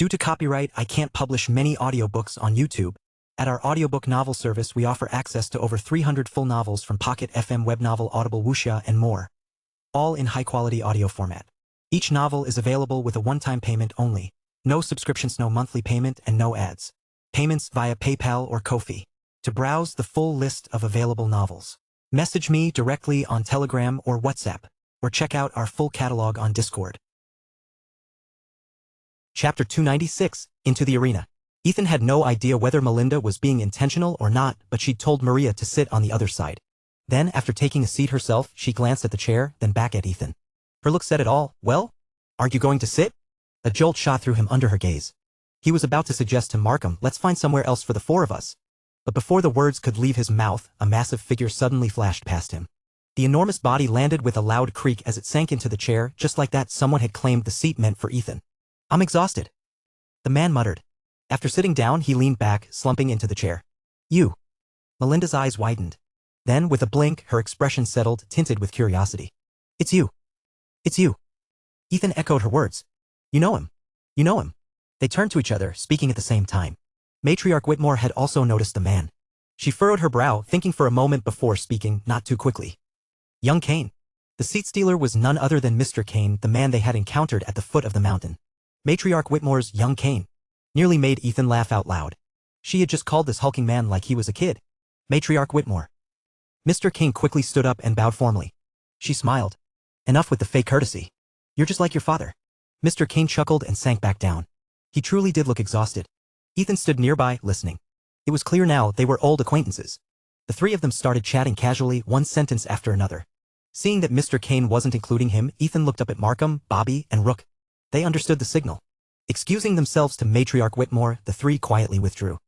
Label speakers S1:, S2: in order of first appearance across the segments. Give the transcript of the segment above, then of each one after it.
S1: Due to copyright, I can't publish many audiobooks on YouTube. At our audiobook novel service, we offer access to over 300 full novels from Pocket FM, Webnovel, Audible, Wuxia, and more, all in high-quality audio format. Each novel is available with a one-time payment only. No subscriptions, no monthly payment, and no ads. Payments via PayPal or Ko-fi. To browse the full list of available novels, message me directly on Telegram or WhatsApp, or check out our full catalog on Discord. Chapter 296, Into the Arena. Ethan had no idea whether Melinda was being intentional or not, but she'd told Maria to sit on the other side. Then, after taking a seat herself, she glanced at the chair, then back at Ethan. Her look said it all. Well, aren't you going to sit? A jolt shot through him under her gaze. He was about to suggest to Markham, let's find somewhere else for the four of us. But before the words could leave his mouth, a massive figure suddenly flashed past him. The enormous body landed with a loud creak as it sank into the chair. Just like that, someone had claimed the seat meant for Ethan. I'm exhausted, the man muttered. After sitting down, he leaned back, slumping into the chair. You. Melinda's eyes widened. Then, with a blink, her expression settled, tinted with curiosity. It's you. It's you. Ethan echoed her words. You know him. You know him. They turned to each other, speaking at the same time. Matriarch Whitmore had also noticed the man. She furrowed her brow, thinking for a moment before speaking, not too quickly. Young Kane. The seat stealer was none other than Mr. Kane, the man they had encountered at the foot of the mountain. Matriarch Whitmore's young Kane nearly made Ethan laugh out loud. She had just called this hulking man like he was a kid. Matriarch Whitmore. Mr. Kane quickly stood up and bowed formally. She smiled. Enough with the fake courtesy. You're just like your father. Mr. Kane chuckled and sank back down. He truly did look exhausted. Ethan stood nearby, listening. It was clear now they were old acquaintances. The three of them started chatting casually, one sentence after another. Seeing that Mr. Kane wasn't including him, Ethan looked up at Markham, Bobby, and Rook. They understood the signal. Excusing themselves to Matriarch Whitmore, the three quietly withdrew.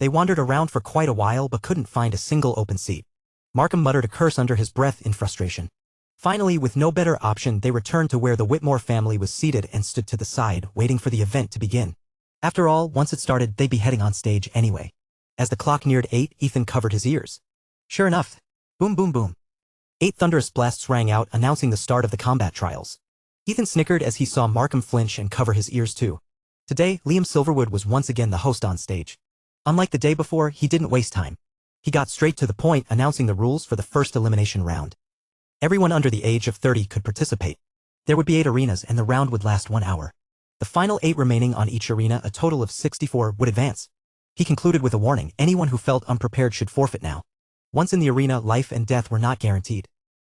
S1: They wandered around for quite a while but couldn't find a single open seat. Markham muttered a curse under his breath in frustration. Finally, with no better option, they returned to where the Whitmore family was seated and stood to the side, waiting for the event to begin. After all, once it started, they'd be heading on stage anyway. As the clock neared 8, Ethan covered his ears. Sure enough. Boom, boom, boom. 8 thunderous blasts rang out, announcing the start of the combat trials. Ethan snickered as he saw Markham flinch and cover his ears too. Today, Liam Silverwood was once again the host on stage. Unlike the day before, he didn't waste time. He got straight to the point, announcing the rules for the first elimination round. Everyone under the age of 30 could participate. There would be 8 arenas and the round would last 1 hour. The final 8 remaining on each arena, a total of 64, would advance. He concluded with a warning: anyone who felt unprepared should forfeit now. Once in the arena, life and death were not guaranteed.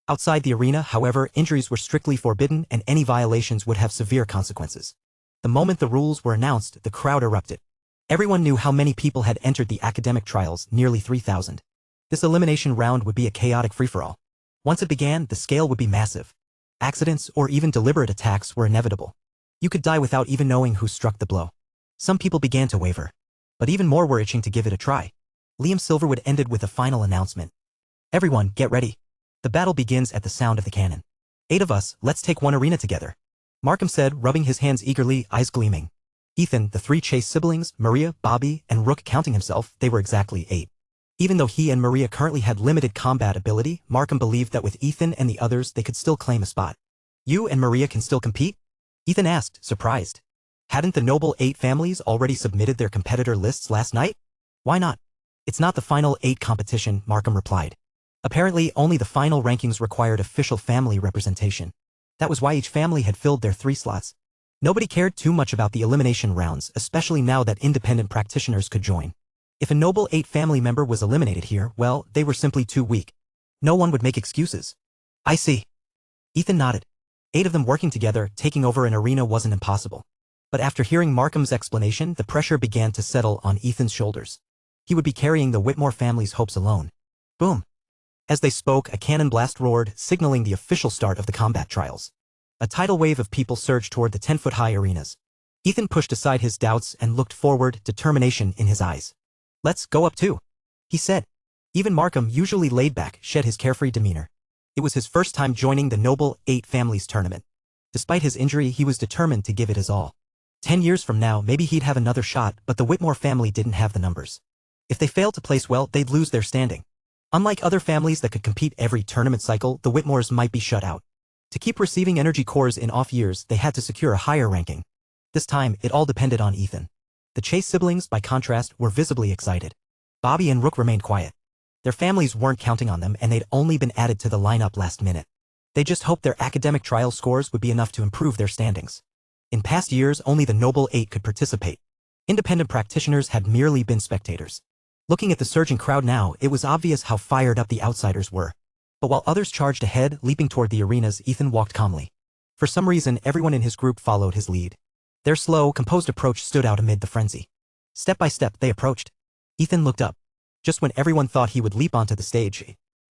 S1: Outside the arena, however, injuries were strictly forbidden and any violations would have severe consequences. The moment the rules were announced, the crowd erupted. Everyone knew how many people had entered the academic trials, nearly 3,000. This elimination round would be a chaotic free-for-all. Once it began, the scale would be massive. Accidents or even deliberate attacks were inevitable. You could die without even knowing who struck the blow. Some people began to waver. But even more were itching to give it a try. Liam Silverwood ended with a final announcement. Everyone, get ready. The battle begins at the sound of the cannon. 8 of us, let's take one arena together. Markham said, rubbing his hands eagerly, eyes gleaming. Ethan, the 3 Chase siblings, Maria, Bobby, and Rook, counting himself, they were exactly 8. Even though he and Maria currently had limited combat ability, Markham believed that with Ethan and the others they could still claim a spot. You and Maria can still compete? Ethan asked, surprised. Hadn't the Noble 8 families already submitted their competitor lists last night? Why not? It's not the final 8 competition, Markham replied. Apparently, only the final rankings required official family representation. That was why each family had filled their 3 slots. Nobody cared too much about the elimination rounds, especially now that independent practitioners could join. If a Noble 8 family member was eliminated here, well, they were simply too weak. No one would make excuses. I see. Ethan nodded. 8 of them working together, taking over an arena wasn't impossible. But after hearing Markham's explanation, the pressure began to settle on Ethan's shoulders. He would be carrying the Whitmore family's hopes alone. Boom. As they spoke, a cannon blast roared, signaling the official start of the combat trials. A tidal wave of people surged toward the 10-foot-high arenas. Ethan pushed aside his doubts and looked forward, determination in his eyes. Let's go up too, he said. Even Markham, usually laid back, shed his carefree demeanor. It was his first time joining the Noble 8 families tournament. Despite his injury, he was determined to give it his all. 10 years from now, maybe he'd have another shot, but the Whitmore family didn't have the numbers. If they failed to place well, they'd lose their standing. Unlike other families that could compete every tournament cycle, the Whitmores might be shut out. To keep receiving energy cores in off years, they had to secure a higher ranking. This time, it all depended on Ethan. The Chase siblings, by contrast, were visibly excited. Bobby and Rook remained quiet. Their families weren't counting on them and they'd only been added to the lineup last minute. They just hoped their academic trial scores would be enough to improve their standings. In past years, only the Noble Eight could participate. Independent practitioners had merely been spectators. Looking at the surging crowd now, it was obvious how fired up the outsiders were. But while others charged ahead, leaping toward the arenas, Ethan walked calmly. For some reason, everyone in his group followed his lead. Their slow, composed approach stood out amid the frenzy. Step by step, they approached. Ethan looked up. Just when everyone thought he would leap onto the stage,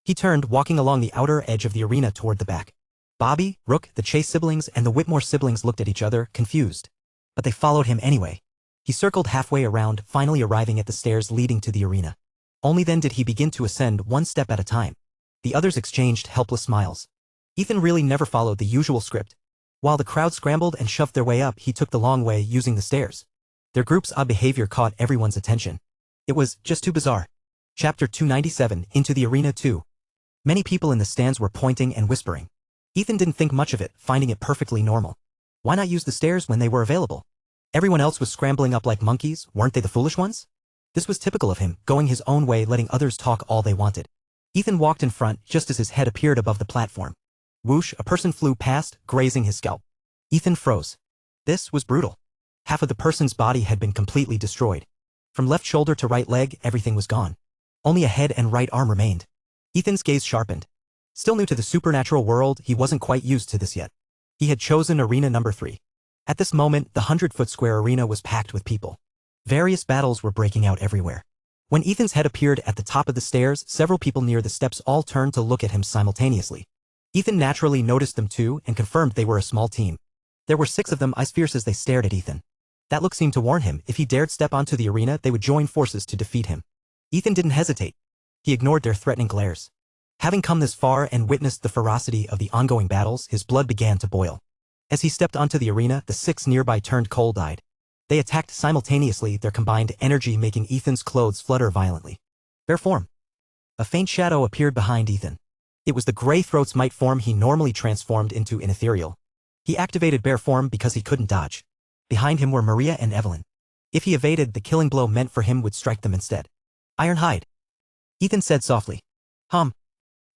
S1: he turned, walking along the outer edge of the arena toward the back. Bobby, Rook, the Chase siblings, and the Whitmore siblings looked at each other, confused. But they followed him anyway. He circled halfway around, finally arriving at the stairs leading to the arena. Only then did he begin to ascend one step at a time. The others exchanged helpless smiles. Ethan really never followed the usual script. While the crowd scrambled and shoved their way up, he took the long way using the stairs. Their group's odd behavior caught everyone's attention. It was just too bizarre. Chapter 297, Into the Arena 2. Many people in the stands were pointing and whispering. Ethan didn't think much of it, finding it perfectly normal. Why not use the stairs when they were available? Everyone else was scrambling up like monkeys, weren't they the foolish ones? This was typical of him, going his own way, letting others talk all they wanted. Ethan walked in front just as his head appeared above the platform. Whoosh, a person flew past, grazing his scalp. Ethan froze. This was brutal. Half of the person's body had been completely destroyed. From left shoulder to right leg, everything was gone. Only a head and right arm remained. Ethan's gaze sharpened. Still new to the supernatural world, he wasn't quite used to this yet. He had chosen arena number 3. At this moment, the 100-foot square arena was packed with people. Various battles were breaking out everywhere. When Ethan's head appeared at the top of the stairs, several people near the steps all turned to look at him simultaneously. Ethan naturally noticed them too and confirmed they were a small team. There were 6 of them, eyes fierce as they stared at Ethan. That look seemed to warn him if he dared step onto the arena, they would join forces to defeat him. Ethan didn't hesitate. He ignored their threatening glares. Having come this far and witnessed the ferocity of the ongoing battles, his blood began to boil. As he stepped onto the arena, the 6 nearby turned cold-eyed. They attacked simultaneously, their combined energy making Ethan's clothes flutter violently. Bare form. A faint shadow appeared behind Ethan. It was the Grey Throat's might form he normally transformed into an ethereal. He activated bare form because he couldn't dodge. Behind him were Maria and Evelyn. If he evaded, the killing blow meant for him would strike them instead. Ironhide. Ethan said softly. Hum.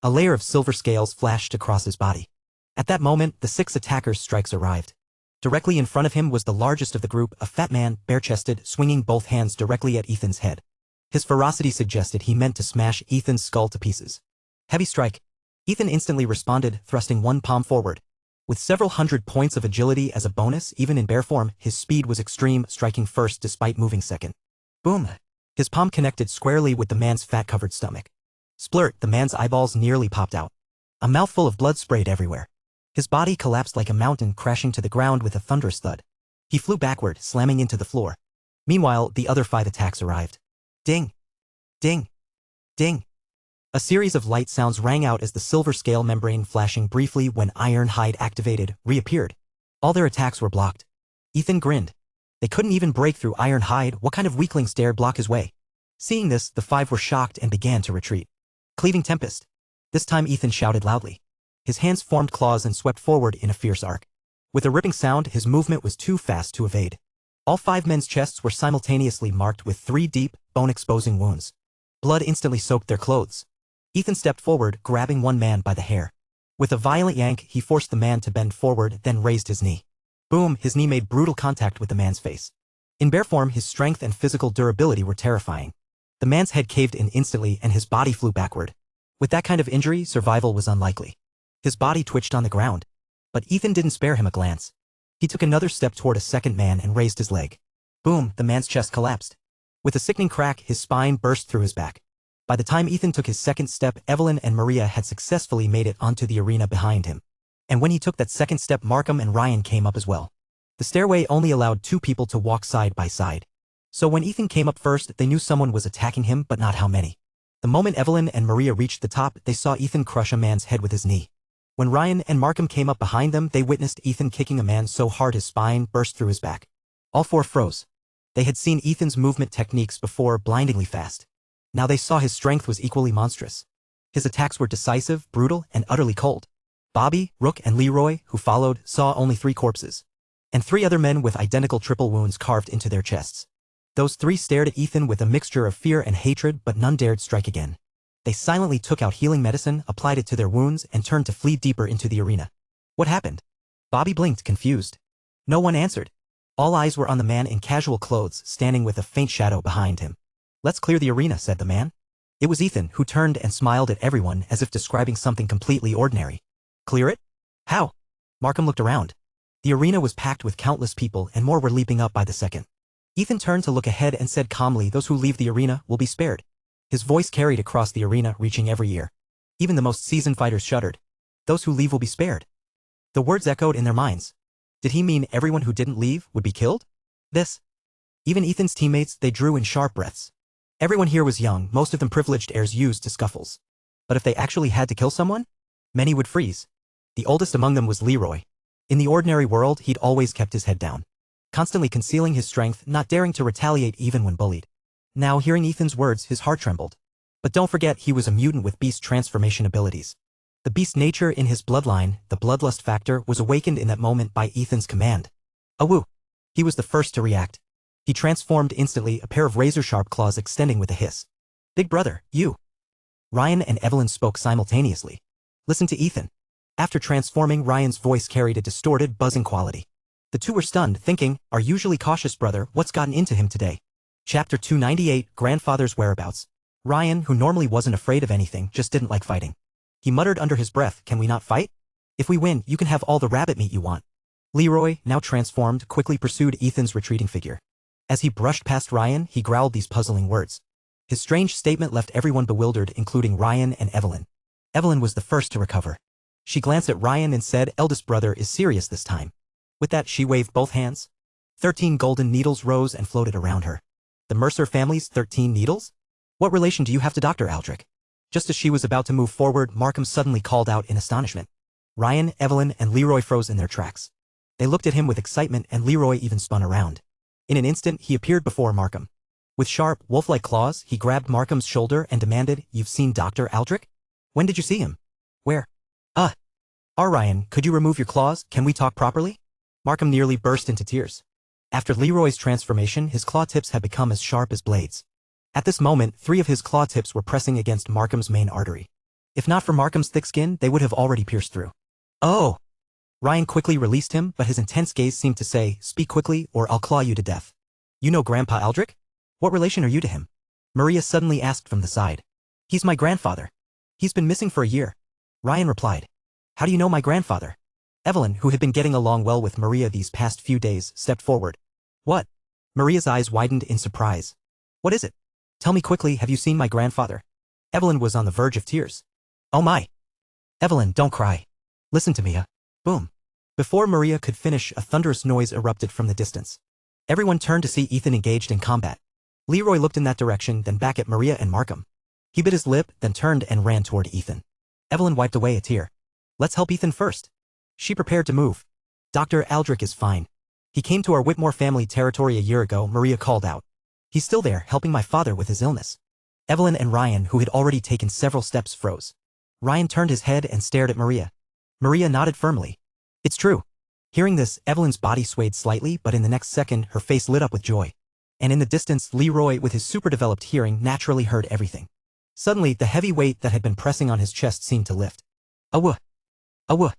S1: A layer of silver scales flashed across his body. At that moment, the 6 attackers' strikes arrived. Directly in front of him was the largest of the group, a fat man, bare-chested, swinging both hands directly at Ethan's head. His ferocity suggested he meant to smash Ethan's skull to pieces. Heavy strike. Ethan instantly responded, thrusting one palm forward. With several hundred points of agility as a bonus, even in bare form, his speed was extreme, striking first despite moving second. Boom! His palm connected squarely with the man's fat-covered stomach. Splurt, the man's eyeballs nearly popped out. A mouthful of blood sprayed everywhere. His body collapsed like a mountain, crashing to the ground with a thunderous thud. He flew backward, slamming into the floor. Meanwhile, the other 5 attacks arrived. Ding! Ding! Ding! A series of light sounds rang out as the silver scale membrane, flashing briefly when Ironhide activated, reappeared. All their attacks were blocked. Ethan grinned. They couldn't even break through Ironhide. What kind of weaklings dared block his way? Seeing this, the 5 were shocked and began to retreat. Cleaving Tempest. This time Ethan shouted loudly. His hands formed claws and swept forward in a fierce arc. With a ripping sound, his movement was too fast to evade. All 5 men's chests were simultaneously marked with 3 deep, bone-exposing wounds. Blood instantly soaked their clothes. Ethan stepped forward, grabbing one man by the hair. With a violent yank, he forced the man to bend forward, then raised his knee. Boom, his knee made brutal contact with the man's face. In bare form, his strength and physical durability were terrifying. The man's head caved in instantly and his body flew backward. With that kind of injury, survival was unlikely. His body twitched on the ground. But Ethan didn't spare him a glance. He took another step toward a second man and raised his leg. Boom, the man's chest collapsed. With a sickening crack, his spine burst through his back. By the time Ethan took his second step, Evelyn and Maria had successfully made it onto the arena behind him. And when he took that second step, Markham and Ryan came up as well. The stairway only allowed 2 people to walk side by side. So when Ethan came up first, they knew someone was attacking him, but not how many. The moment Evelyn and Maria reached the top, they saw Ethan crush a man's head with his knee. When Ryan and Markham came up behind them, they witnessed Ethan kicking a man so hard his spine burst through his back. All 4 froze. They had seen Ethan's movement techniques before, blindingly fast. Now they saw his strength was equally monstrous. His attacks were decisive, brutal, and utterly cold. Bobby, Rook, and Leroy, who followed, saw only 3 corpses. and 3 other men with identical triple wounds carved into their chests. Those 3 stared at Ethan with a mixture of fear and hatred, but none dared strike again. They silently took out healing medicine, applied it to their wounds, and turned to flee deeper into the arena. What happened? Bobby blinked, confused. No one answered. All eyes were on the man in casual clothes, standing with a faint shadow behind him. Let's clear the arena, said the man. It was Ethan, who turned and smiled at everyone as if describing something completely ordinary. Clear it? How? Markham looked around. The arena was packed with countless people, and more were leaping up by the second. Ethan turned to look ahead and said calmly, those who leave the arena will be spared. His voice carried across the arena, reaching every ear. Even the most seasoned fighters shuddered. Those who leave will be spared. The words echoed in their minds. Did he mean everyone who didn't leave would be killed? This. Even Ethan's teammates, they drew in sharp breaths. Everyone here was young, most of them privileged heirs used to scuffles. But if they actually had to kill someone, many would freeze. The oldest among them was Leroy. In the ordinary world, he'd always kept his head down, constantly concealing his strength, not daring to retaliate even when bullied. Now, hearing Ethan's words, his heart trembled. But don't forget, he was a mutant with beast transformation abilities. The beast nature in his bloodline, the bloodlust factor, was awakened in that moment by Ethan's command. Awoo! He was the first to react. He transformed instantly, a pair of razor-sharp claws extending with a hiss. Big brother, you! Ryan and Evelyn spoke simultaneously. Listen to Ethan. After transforming, Ryan's voice carried a distorted, buzzing quality. The two were stunned, thinking, our usually cautious brother, what's gotten into him today? Chapter 298, Grandfather's Whereabouts. Ryan, who normally wasn't afraid of anything, just didn't like fighting. He muttered under his breath, can we not fight? If we win, you can have all the rabbit meat you want. Leroy, now transformed, quickly pursued Ethan's retreating figure. As he brushed past Ryan, he growled these puzzling words. His strange statement left everyone bewildered, including Ryan and Evelyn. Evelyn was the first to recover. She glanced at Ryan and said, eldest brother is serious this time. With that, she waved both hands. 13 golden needles rose and floated around her. The Mercer family's 13 needles? What relation do you have to Dr. Aldrich? Just as she was about to move forward, Markham suddenly called out in astonishment. Ryan, Evelyn, and Leroy froze in their tracks. They looked at him with excitement, and Leroy even spun around. In an instant, he appeared before Markham. With sharp, wolf-like claws, he grabbed Markham's shoulder and demanded, you've seen Dr. Aldrich? When did you see him? Where? Ryan, could you remove your claws? Can we talk properly? Markham nearly burst into tears. After Leroy's transformation, his claw tips had become as sharp as blades. At this moment, 3 of his claw tips were pressing against Markham's main artery. If not for Markham's thick skin, they would have already pierced through. Oh! Ryan quickly released him, but his intense gaze seemed to say, speak quickly or I'll claw you to death. You know Grandpa Aldrich? What relation are you to him? Maria suddenly asked from the side. He's my grandfather. He's been missing for a year. Ryan replied. How do you know my grandfather? Evelyn, who had been getting along well with Maria these past few days, stepped forward. What? Maria's eyes widened in surprise. What is it? Tell me quickly, have you seen my grandfather? Evelyn was on the verge of tears. Oh my! Evelyn, don't cry. Listen to me, Boom. Before Maria could finish, a thunderous noise erupted from the distance. Everyone turned to see Ethan engaged in combat. Leroy looked in that direction, then back at Maria and Markham. He bit his lip, then turned and ran toward Ethan. Evelyn wiped away a tear. Let's help Ethan first. She prepared to move. Dr. Aldrich is fine. He came to our Whitmore family territory a year ago, Maria called out. He's still there, helping my father with his illness. Evelyn and Ryan, who had already taken several steps, froze. Ryan turned his head and stared at Maria. Maria nodded firmly. It's true. Hearing this, Evelyn's body swayed slightly, but in the next second, her face lit up with joy. And in the distance, Leroy, with his super-developed hearing, naturally heard everything. Suddenly, the heavy weight that had been pressing on his chest seemed to lift. Awoo! Awoo!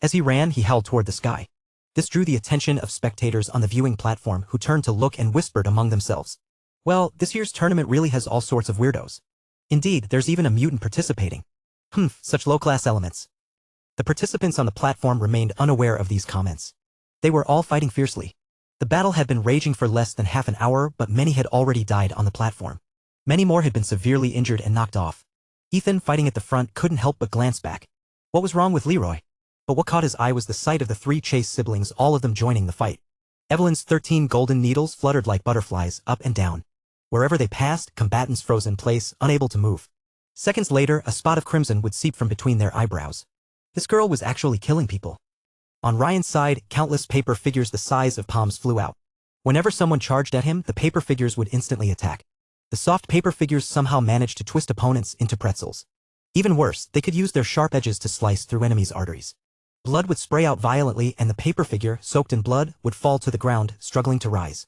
S1: As he ran, he howled toward the sky. This drew the attention of spectators on the viewing platform, who turned to look and whispered among themselves. Well, this year's tournament really has all sorts of weirdos. Indeed, there's even a mutant participating. Such low-class elements. The participants on the platform remained unaware of these comments. They were all fighting fiercely. The battle had been raging for less than half an hour, but many had already died on the platform. Many more had been severely injured and knocked off. Ethan, fighting at the front, couldn't help but glance back. What was wrong with Leroy? But what caught his eye was the sight of the 3 Chase siblings, all of them joining the fight. Evelyn's 13 golden needles fluttered like butterflies, up and down. Wherever they passed, combatants froze in place, unable to move. Seconds later, a spot of crimson would seep from between their eyebrows. This girl was actually killing people. On Ryan's side, countless paper figures the size of palms flew out. Whenever someone charged at him, the paper figures would instantly attack. The soft paper figures somehow managed to twist opponents into pretzels. Even worse, they could use their sharp edges to slice through enemies' arteries. Blood would spray out violently and the paper figure, soaked in blood, would fall to the ground, struggling to rise.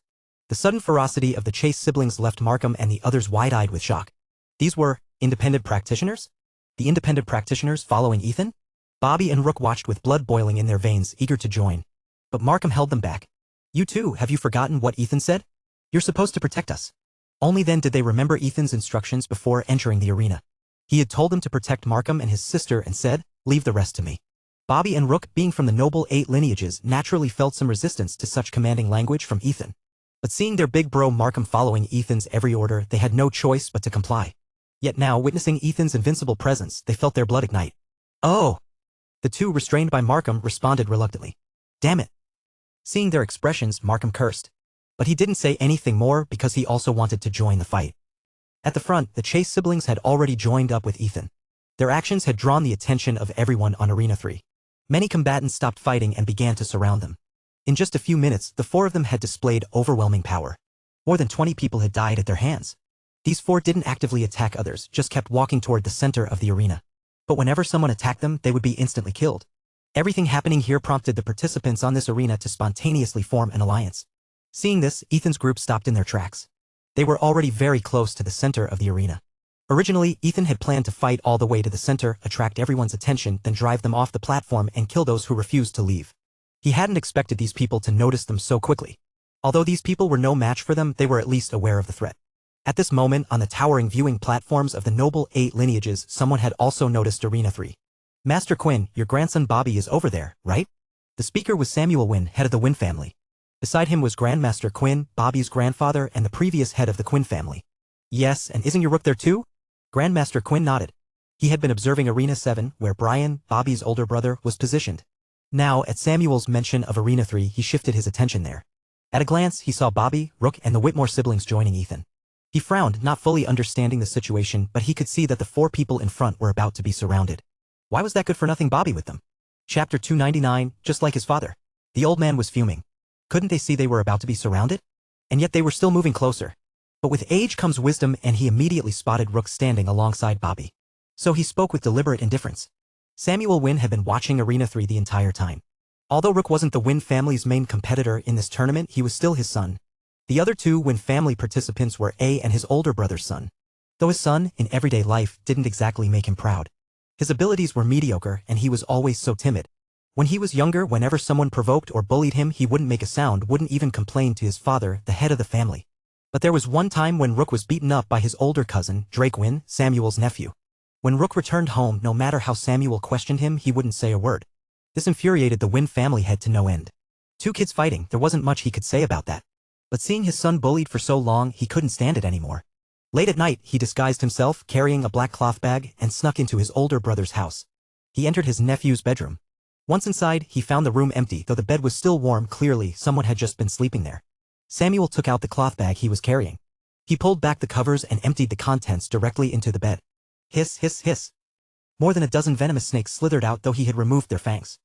S1: The sudden ferocity of the Chase siblings left Markham and the others wide-eyed with shock. These were independent practitioners? The independent practitioners following Ethan? Bobby and Rook watched with blood boiling in their veins, eager to join. But Markham held them back. You too, have you forgotten what Ethan said? You're supposed to protect us. Only then did they remember Ethan's instructions before entering the arena. He had told them to protect Markham and his sister and said, leave the rest to me. Bobby and Rook, being from the noble 8 lineages, naturally felt some resistance to such commanding language from Ethan. But seeing their big bro Markham following Ethan's every order, they had no choice but to comply. Yet now, witnessing Ethan's invincible presence, they felt their blood ignite. Oh! The two, restrained by Markham, responded reluctantly. Damn it! Seeing their expressions, Markham cursed. But he didn't say anything more because he also wanted to join the fight. At the front, the Chase siblings had already joined up with Ethan. Their actions had drawn the attention of everyone on Arena 3. Many combatants stopped fighting and began to surround them. In just a few minutes, the 4 of them had displayed overwhelming power. More than 20 people had died at their hands. These 4 didn't actively attack others, just kept walking toward the center of the arena. But whenever someone attacked them, they would be instantly killed. Everything happening here prompted the participants on this arena to spontaneously form an alliance. Seeing this, Ethan's group stopped in their tracks. They were already very close to the center of the arena. Originally, Ethan had planned to fight all the way to the center, attract everyone's attention, then drive them off the platform and kill those who refused to leave. He hadn't expected these people to notice them so quickly. Although these people were no match for them, they were at least aware of the threat. At this moment, on the towering viewing platforms of the noble 8 lineages, someone had also noticed Arena 3. Master Quinn, your grandson Bobby is over there, right? The speaker was Samuel Wynn, head of the Wynn family. Beside him was Grandmaster Quinn, Bobby's grandfather and the previous head of the Quinn family. Yes, and isn't your Rook there too? Grandmaster Quinn nodded. He had been observing Arena 7, where Brian, Bobby's older brother, was positioned. Now, at Samuel's mention of Arena 3, he shifted his attention there. At a glance, he saw Bobby, Rook, and the Whitmore siblings joining Ethan. He frowned, not fully understanding the situation, but he could see that the 4 people in front were about to be surrounded. Why was that good-for-nothing Bobby with them? Chapter 299, just like his father. The old man was fuming. Couldn't they see they were about to be surrounded? And yet they were still moving closer. But with age comes wisdom, and he immediately spotted Rook standing alongside Bobby. So he spoke with deliberate indifference. Samuel Wynn had been watching Arena 3 the entire time. Although Rook wasn't the Wynn family's main competitor in this tournament, he was still his son. The other 2 Wynn family participants were A and his older brother's son. Though his son, in everyday life, didn't exactly make him proud. His abilities were mediocre, and he was always so timid. When he was younger, whenever someone provoked or bullied him, he wouldn't make a sound, wouldn't even complain to his father, the head of the family. But there was one time when Rook was beaten up by his older cousin, Drake Wynn, Samuel's nephew. When Rook returned home, no matter how Samuel questioned him, he wouldn't say a word. This infuriated the Wynn family head to no end. 2 kids fighting, there wasn't much he could say about that. But seeing his son bullied for so long, he couldn't stand it anymore. Late at night, he disguised himself, carrying a black cloth bag, and snuck into his older brother's house. He entered his nephew's bedroom. Once inside, he found the room empty, though the bed was still warm. Clearly, someone had just been sleeping there. Samuel took out the cloth bag he was carrying. He pulled back the covers and emptied the contents directly into the bed. Hiss, hiss, hiss. More than a dozen venomous snakes slithered out, though he had removed their fangs.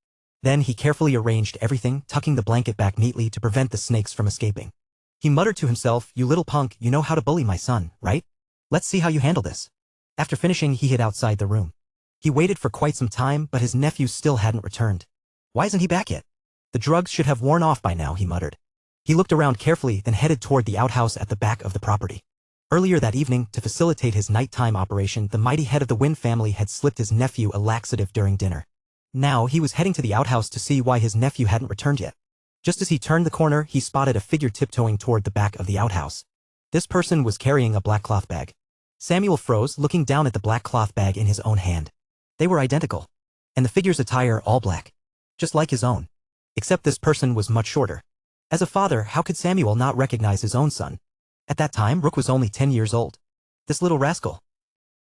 S1: Then he carefully arranged everything, tucking the blanket back neatly to prevent the snakes from escaping. He muttered to himself, "You little punk, you know how to bully my son, right? Let's see how you handle this." After finishing, he hid outside the room. He waited for quite some time, but his nephew still hadn't returned. Why isn't he back yet? The drugs should have worn off by now, he muttered. He looked around carefully, then headed toward the outhouse at the back of the property. Earlier that evening, to facilitate his nighttime operation, the mighty head of the Wynn family had slipped his nephew a laxative during dinner. Now, he was heading to the outhouse to see why his nephew hadn't returned yet. Just as he turned the corner, he spotted a figure tiptoeing toward the back of the outhouse. This person was carrying a black cloth bag. Samuel froze, looking down at the black cloth bag in his own hand. They were identical. And the figure's attire all black. Just like his own. Except this person was much shorter. As a father, how could Samuel not recognize his own son? At that time, Rook was only 10 years old. This little rascal.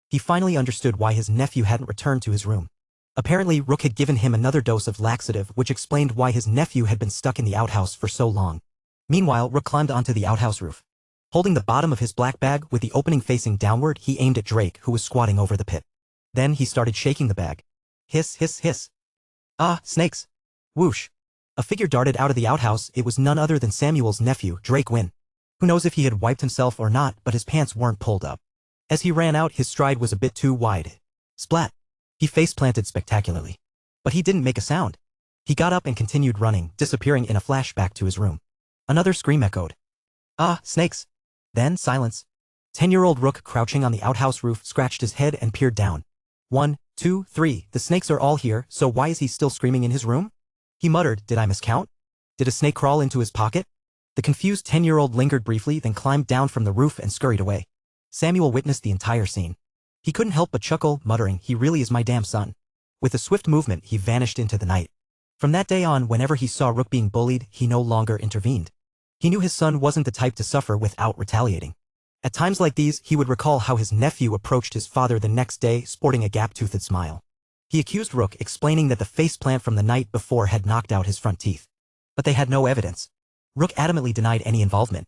S1: He finally understood why his nephew hadn't returned to his room. Apparently, Rook had given him another dose of laxative, which explained why his nephew had been stuck in the outhouse for so long. Meanwhile, Rook climbed onto the outhouse roof. Holding the bottom of his black bag with the opening facing downward, he aimed at Drake, who was squatting over the pit. Then he started shaking the bag. Hiss, hiss, hiss. Ah, snakes. Whoosh. A figure darted out of the outhouse. It was none other than Samuel's nephew, Drake Wynn. Who knows if he had wiped himself or not, but his pants weren't pulled up. As he ran out, his stride was a bit too wide. Splat. He face-planted spectacularly. But he didn't make a sound. He got up and continued running, disappearing in a flashback to his room. Another scream echoed. Ah, snakes. Then silence. 10-year-old Rook, crouching on the outhouse roof, scratched his head and peered down. 1, 2, 3, the snakes are all here, so why is he still screaming in his room? He muttered, did I miscount? Did a snake crawl into his pocket? The confused 10-year-old lingered briefly, then climbed down from the roof and scurried away. Samuel witnessed the entire scene. He couldn't help but chuckle, muttering, he really is my damn son. With a swift movement, he vanished into the night. From that day on, whenever he saw Rook being bullied, he no longer intervened. He knew his son wasn't the type to suffer without retaliating. At times like these, he would recall how his nephew approached his father the next day, sporting a gap-toothed smile. He accused Rook, explaining that the faceplant from the night before had knocked out his front teeth. But they had no evidence. Rook adamantly denied any involvement.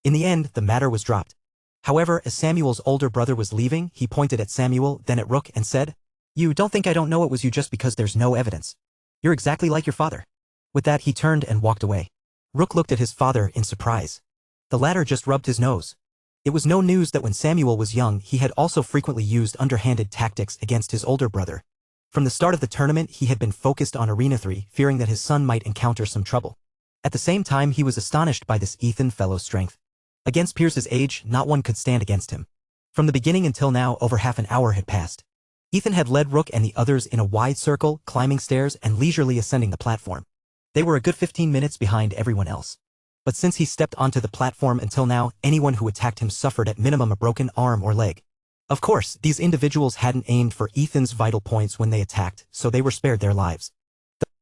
S1: In the end, the matter was dropped. However, as Samuel's older brother was leaving, he pointed at Samuel, then at Rook, and said, You don't think I don't know it was you just because there's no evidence. You're exactly like your father. With that, he turned and walked away. Rook looked at his father in surprise. The latter just rubbed his nose. It was no news that when Samuel was young, he had also frequently used underhanded tactics against his older brother. From the start of the tournament, he had been focused on Arena 3, fearing that his son might encounter some trouble. At the same time, he was astonished by this Ethan fellow's strength. Against peers his age, not one could stand against him. From the beginning until now, over half an hour had passed. Ethan had led Rook and the others in a wide circle, climbing stairs and leisurely ascending the platform. They were a good 15 minutes behind everyone else. But since he stepped onto the platform until now, anyone who attacked him suffered at minimum a broken arm or leg. Of course, these individuals hadn't aimed for Ethan's vital points when they attacked, so they were spared their lives.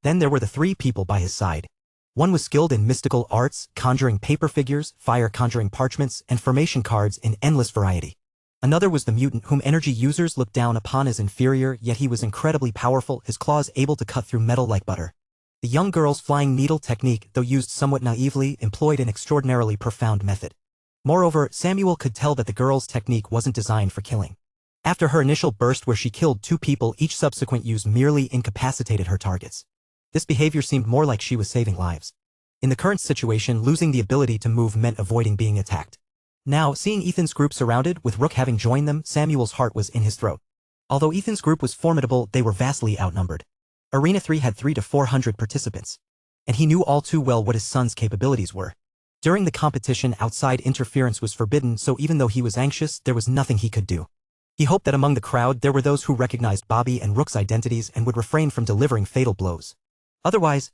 S1: Then there were the 3 people by his side. One was skilled in mystical arts, conjuring paper figures, fire conjuring parchments, and formation cards in endless variety. Another was the mutant whom energy users looked down upon as inferior, yet he was incredibly powerful, his claws able to cut through metal like butter. The young girl's flying needle technique, though used somewhat naively, employed an extraordinarily profound method. Moreover, Samuel could tell that the girl's technique wasn't designed for killing. After her initial burst where she killed 2 people, each subsequent use merely incapacitated her targets. This behavior seemed more like she was saving lives. In the current situation, losing the ability to move meant avoiding being attacked. Now, seeing Ethan's group surrounded, with Rook having joined them, Samuel's heart was in his throat. Although Ethan's group was formidable, they were vastly outnumbered. Arena 3 had 300 to 400 participants. And he knew all too well what his son's capabilities were. During the competition, outside interference was forbidden, so even though he was anxious, there was nothing he could do. He hoped that among the crowd there were those who recognized Bobby and Rook's identities and would refrain from delivering fatal blows. Otherwise,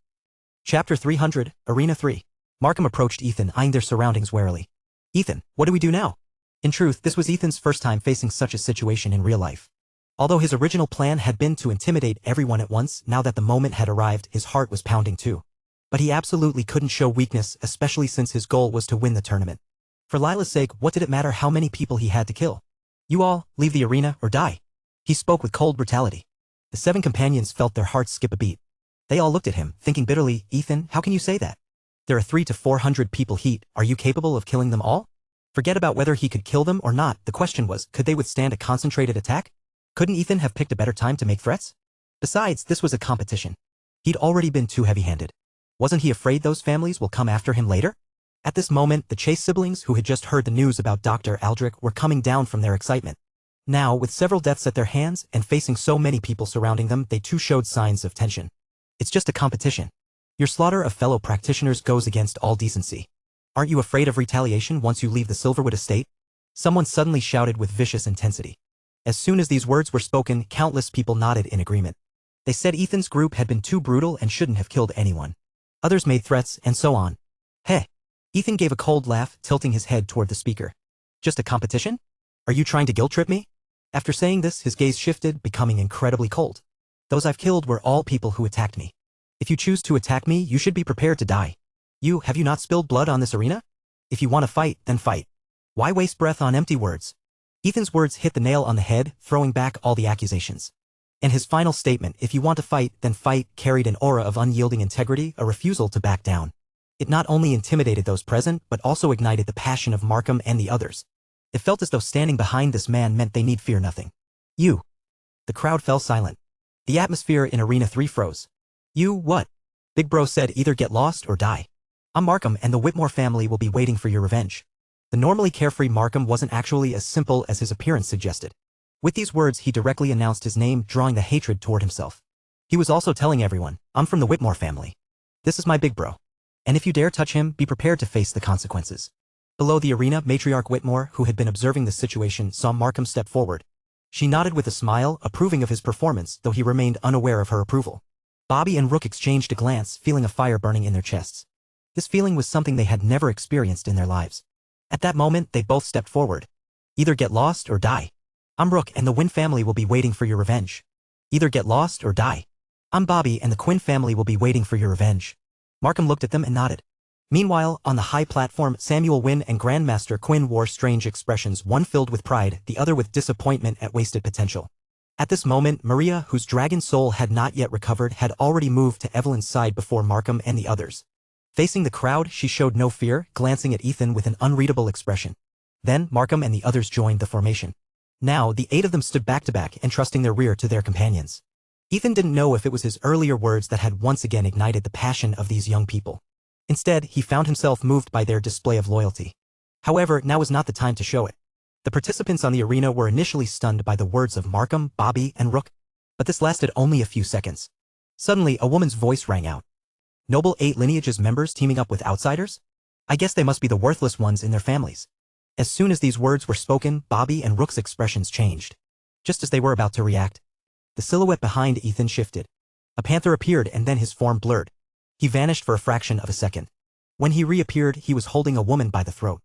S1: Chapter 300, Arena 3. Markham approached Ethan, eyeing their surroundings warily. Ethan, what do we do now? In truth, this was Ethan's first time facing such a situation in real life. Although his original plan had been to intimidate everyone at once, now that the moment had arrived, his heart was pounding too. But he absolutely couldn't show weakness, especially since his goal was to win the tournament. For Lila's sake, what did it matter how many people he had to kill? You all, leave the arena or die. He spoke with cold brutality. The 7 companions felt their hearts skip a beat. They all looked at him, thinking bitterly, Ethan, how can you say that? There are 300 to 400 people heat, are you capable of killing them all? Forget about whether he could kill them or not, the question was, could they withstand a concentrated attack? Couldn't Ethan have picked a better time to make threats? Besides, this was a competition. He'd already been too heavy-handed. Wasn't he afraid those families will come after him later? At this moment, the Chase siblings, who had just heard the news about Dr. Aldrich, were coming down from their excitement. Now, with several deaths at their hands and facing so many people surrounding them, they too showed signs of tension. It's just a competition. Your slaughter of fellow practitioners goes against all decency. Aren't you afraid of retaliation once you leave the Silverwood estate? Someone suddenly shouted with vicious intensity. As soon as these words were spoken, countless people nodded in agreement. They said Ethan's group had been too brutal and shouldn't have killed anyone. Others made threats, and so on. Hey. Ethan gave a cold laugh, tilting his head toward the speaker. Just a competition? Are you trying to guilt-trip me? After saying this, his gaze shifted, becoming incredibly cold. Those I've killed were all people who attacked me. If you choose to attack me, you should be prepared to die. Have you not spilled blood on this arena? If you want to fight, then fight. Why waste breath on empty words? Ethan's words hit the nail on the head, throwing back all the accusations. And his final statement, if you want to fight, then fight, carried an aura of unyielding integrity, a refusal to back down. It not only intimidated those present, but also ignited the passion of Markham and the others. It felt as though standing behind this man meant they need fear nothing. You. The crowd fell silent. The atmosphere in Arena 3 froze. You, what? Big Bro said, either get lost or die. I'm Markham, and the Whitmore family will be waiting for your revenge. The normally carefree Markham wasn't actually as simple as his appearance suggested. With these words, he directly announced his name, drawing the hatred toward himself. He was also telling everyone, I'm from the Whitmore family. This is my big bro. And if you dare touch him, be prepared to face the consequences. Below the arena, Matriarch Whitmore, who had been observing the situation, saw Markham step forward. She nodded with a smile, approving of his performance, though he remained unaware of her approval. Bobby and Rook exchanged a glance, feeling a fire burning in their chests. This feeling was something they had never experienced in their lives. At that moment, they both stepped forward. Either get lost or die. I'm Rook, and the Wynn family will be waiting for your revenge. Either get lost or die. I'm Bobby, and the Quinn family will be waiting for your revenge. Markham looked at them and nodded. Meanwhile, on the high platform, Samuel Wynn and Grandmaster Quinn wore strange expressions, one filled with pride, the other with disappointment at wasted potential. At this moment, Maria, whose dragon soul had not yet recovered, had already moved to Evelyn's side before Markham and the others. Facing the crowd, she showed no fear, glancing at Ethan with an unreadable expression. Then, Markham and the others joined the formation. Now, the 8 of them stood back to back, entrusting their rear to their companions. Ethan didn't know if it was his earlier words that had once again ignited the passion of these young people. Instead, he found himself moved by their display of loyalty. However, now was not the time to show it. The participants on the arena were initially stunned by the words of Markham, Bobby, and Rook. But this lasted only a few seconds. Suddenly, a woman's voice rang out. Noble 8 lineage's members teaming up with outsiders? I guess they must be the worthless ones in their families. As soon as these words were spoken, Bobby and Rook's expressions changed. Just as they were about to react, the silhouette behind Ethan shifted. A panther appeared and then his form blurred. He vanished for a fraction of a second. When he reappeared, he was holding a woman by the throat.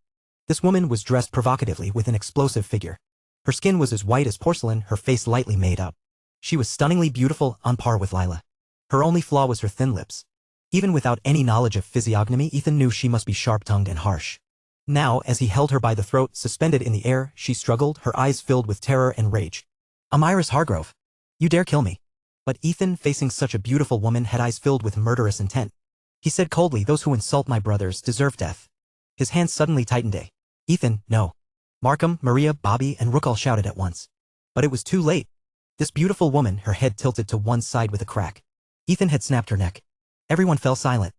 S1: This woman was dressed provocatively with an explosive figure. Her skin was as white as porcelain, her face lightly made up. She was stunningly beautiful, on par with Lila. Her only flaw was her thin lips. Even without any knowledge of physiognomy, Ethan knew she must be sharp-tongued and harsh. Now, as he held her by the throat, suspended in the air, she struggled, her eyes filled with terror and rage. I'm Iris Hargrove. You dare kill me. But Ethan, facing such a beautiful woman, had eyes filled with murderous intent. He said coldly, those who insult my brothers deserve death. His hands suddenly tightened. Ethan, no. Markham, Maria, Bobby, and Rook all shouted at once. But it was too late. This beautiful woman, her head tilted to one side with a crack. Ethan had snapped her neck. Everyone fell silent,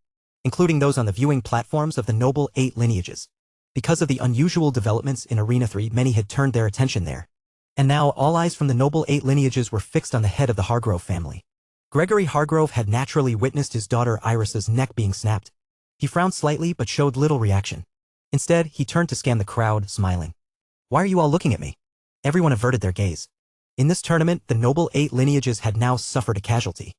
S1: including those on the viewing platforms of the Noble 8 lineages. Because of the unusual developments in Arena 3, many had turned their attention there. And now all eyes from the Noble 8 lineages were fixed on the head of the Hargrove family. Gregory Hargrove had naturally witnessed his daughter Iris's neck being snapped. He frowned slightly but showed little reaction. Instead, he turned to scan the crowd, smiling. Why are you all looking at me? Everyone averted their gaze. In this tournament, the Noble 8 lineages had now suffered a casualty.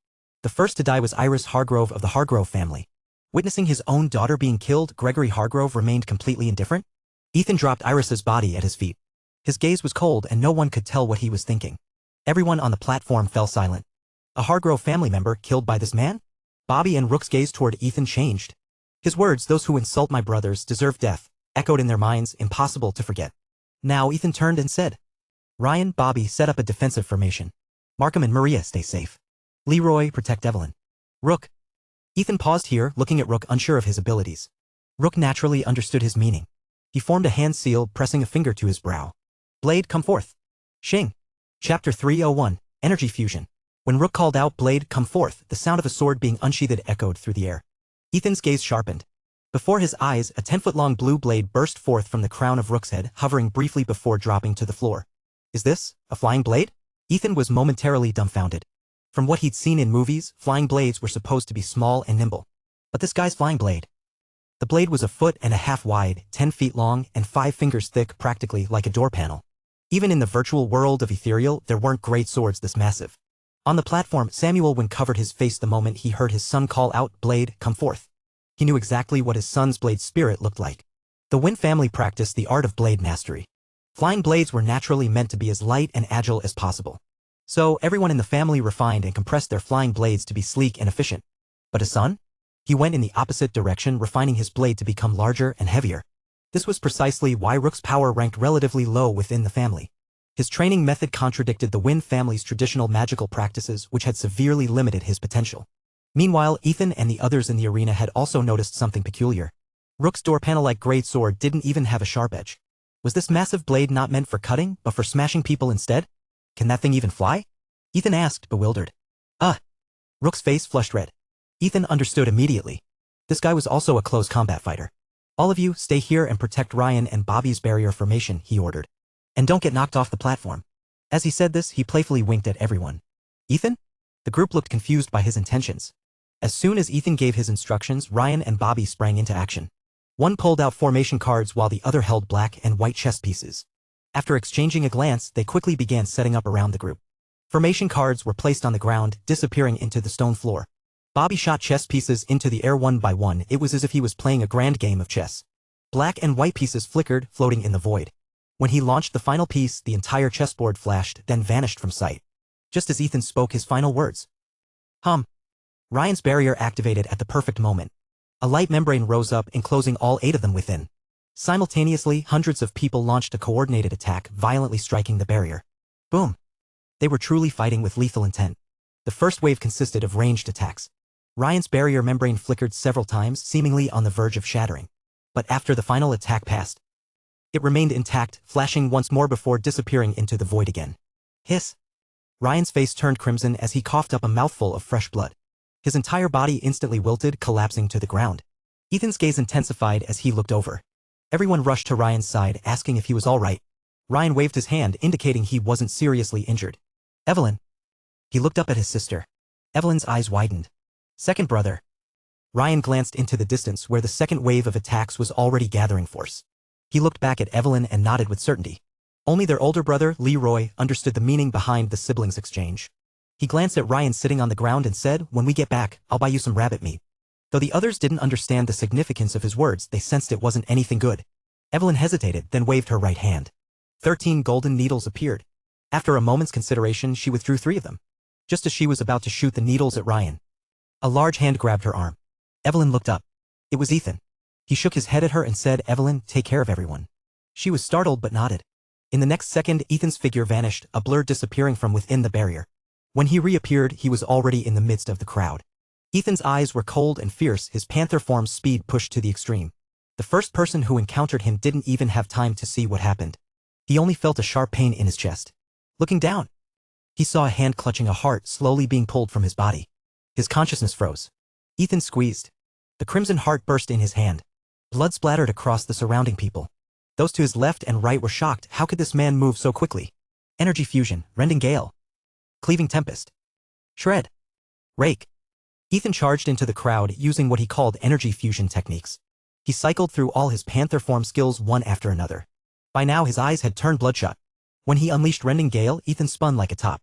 S1: The first to die was Iris Hargrove of the Hargrove family. Witnessing his own daughter being killed, Gregory Hargrove remained completely indifferent. Ethan dropped Iris's body at his feet. His gaze was cold and no one could tell what he was thinking. Everyone on the platform fell silent. A Hargrove family member killed by this man? Bobby and Rook's gaze toward Ethan changed. His words, those who insult my brothers deserve death, echoed in their minds, impossible to forget. Now Ethan turned and said, Ryan, Bobby, set up a defensive formation. Markham and Maria, stay safe. Leroy, protect Evelyn. Rook. Ethan paused here, looking at Rook, unsure of his abilities. Rook naturally understood his meaning. He formed a hand seal, pressing a finger to his brow. Blade, come forth. Shing. Chapter 301, Energy Fusion. When Rook called out, Blade, come forth, the sound of a sword being unsheathed echoed through the air. Ethan's gaze sharpened. Before his eyes, a 10-foot-long blue blade burst forth from the crown of Rook's head, hovering briefly before dropping to the floor. Is this a flying blade? Ethan was momentarily dumbfounded. From what he'd seen in movies, flying blades were supposed to be small and nimble. But this guy's flying blade. The blade was 1.5 feet wide, 10 feet long, and 5 fingers thick, practically like a door panel. Even in the virtual world of Ethereal, there weren't great swords this massive. On the platform, Samuel Wynn covered his face the moment he heard his son call out, Blade, come forth. He knew exactly what his son's blade spirit looked like. The Wynn family practiced the art of blade mastery. Flying blades were naturally meant to be as light and agile as possible. So, everyone in the family refined and compressed their flying blades to be sleek and efficient. But his son? He went in the opposite direction, refining his blade to become larger and heavier. This was precisely why Rook's power ranked relatively low within the family. His training method contradicted the Wynn family's traditional magical practices, which had severely limited his potential. Meanwhile, Ethan and the others in the arena had also noticed something peculiar. Rook's door panel-like great sword didn't even have a sharp edge. Was this massive blade not meant for cutting, but for smashing people instead? Can that thing even fly? Ethan asked, bewildered. Rook's face flushed red. Ethan understood immediately. This guy was also a close combat fighter. All of you, stay here and protect Ryan and Bobby's barrier formation, he ordered. And don't get knocked off the platform. As he said this, he playfully winked at everyone. Ethan? The group looked confused by his intentions. As soon as Ethan gave his instructions, Ryan and Bobby sprang into action. One pulled out formation cards while the other held black and white chess pieces. After exchanging a glance, they quickly began setting up around the group. Formation cards were placed on the ground, disappearing into the stone floor. Bobby shot chess pieces into the air one by one. It was as if he was playing a grand game of chess. Black and white pieces flickered, floating in the void. When he launched the final piece, the entire chessboard flashed, then vanished from sight. Just as Ethan spoke his final words. Ryan's barrier activated at the perfect moment. A light membrane rose up, enclosing all 8 of them within. Simultaneously, hundreds of people launched a coordinated attack, violently striking the barrier. Boom! They were truly fighting with lethal intent. The first wave consisted of ranged attacks. Ryan's barrier membrane flickered several times, seemingly on the verge of shattering. But after the final attack passed, it remained intact, flashing once more before disappearing into the void again. Hiss! Ryan's face turned crimson as he coughed up a mouthful of fresh blood. His entire body instantly wilted, collapsing to the ground. Ethan's gaze intensified as he looked over. Everyone rushed to Ryan's side, asking if he was all right. Ryan waved his hand, indicating he wasn't seriously injured. Evelyn. He looked up at his sister. Evelyn's eyes widened. Second brother. Ryan glanced into the distance where the second wave of attacks was already gathering force. He looked back at Evelyn and nodded with certainty. Only their older brother, Leroy, understood the meaning behind the siblings' exchange. He glanced at Ryan sitting on the ground and said, "When we get back, I'll buy you some rabbit meat." Though the others didn't understand the significance of his words, they sensed it wasn't anything good. Evelyn hesitated, then waved her right hand. 13 golden needles appeared. After a moment's consideration, she withdrew 3 of them. Just as she was about to shoot the needles at Ryan, a large hand grabbed her arm. Evelyn looked up. It was Ethan. He shook his head at her and said, "Evelyn, take care of everyone." She was startled but nodded. In the next second, Ethan's figure vanished, a blur disappearing from within the barrier. When he reappeared, he was already in the midst of the crowd. Ethan's eyes were cold and fierce, his panther form's speed pushed to the extreme. The first person who encountered him didn't even have time to see what happened. He only felt a sharp pain in his chest. Looking down, he saw a hand clutching a heart slowly being pulled from his body. His consciousness froze. Ethan squeezed. The crimson heart burst in his hand. Blood splattered across the surrounding people. Those to his left and right were shocked. How could this man move so quickly? Energy fusion, rending gale. Cleaving tempest. Shred. Rake. Ethan charged into the crowd using what he called energy fusion techniques. He cycled through all his panther form skills one after another. By now his eyes had turned bloodshot. When he unleashed rending gale, Ethan spun like a top.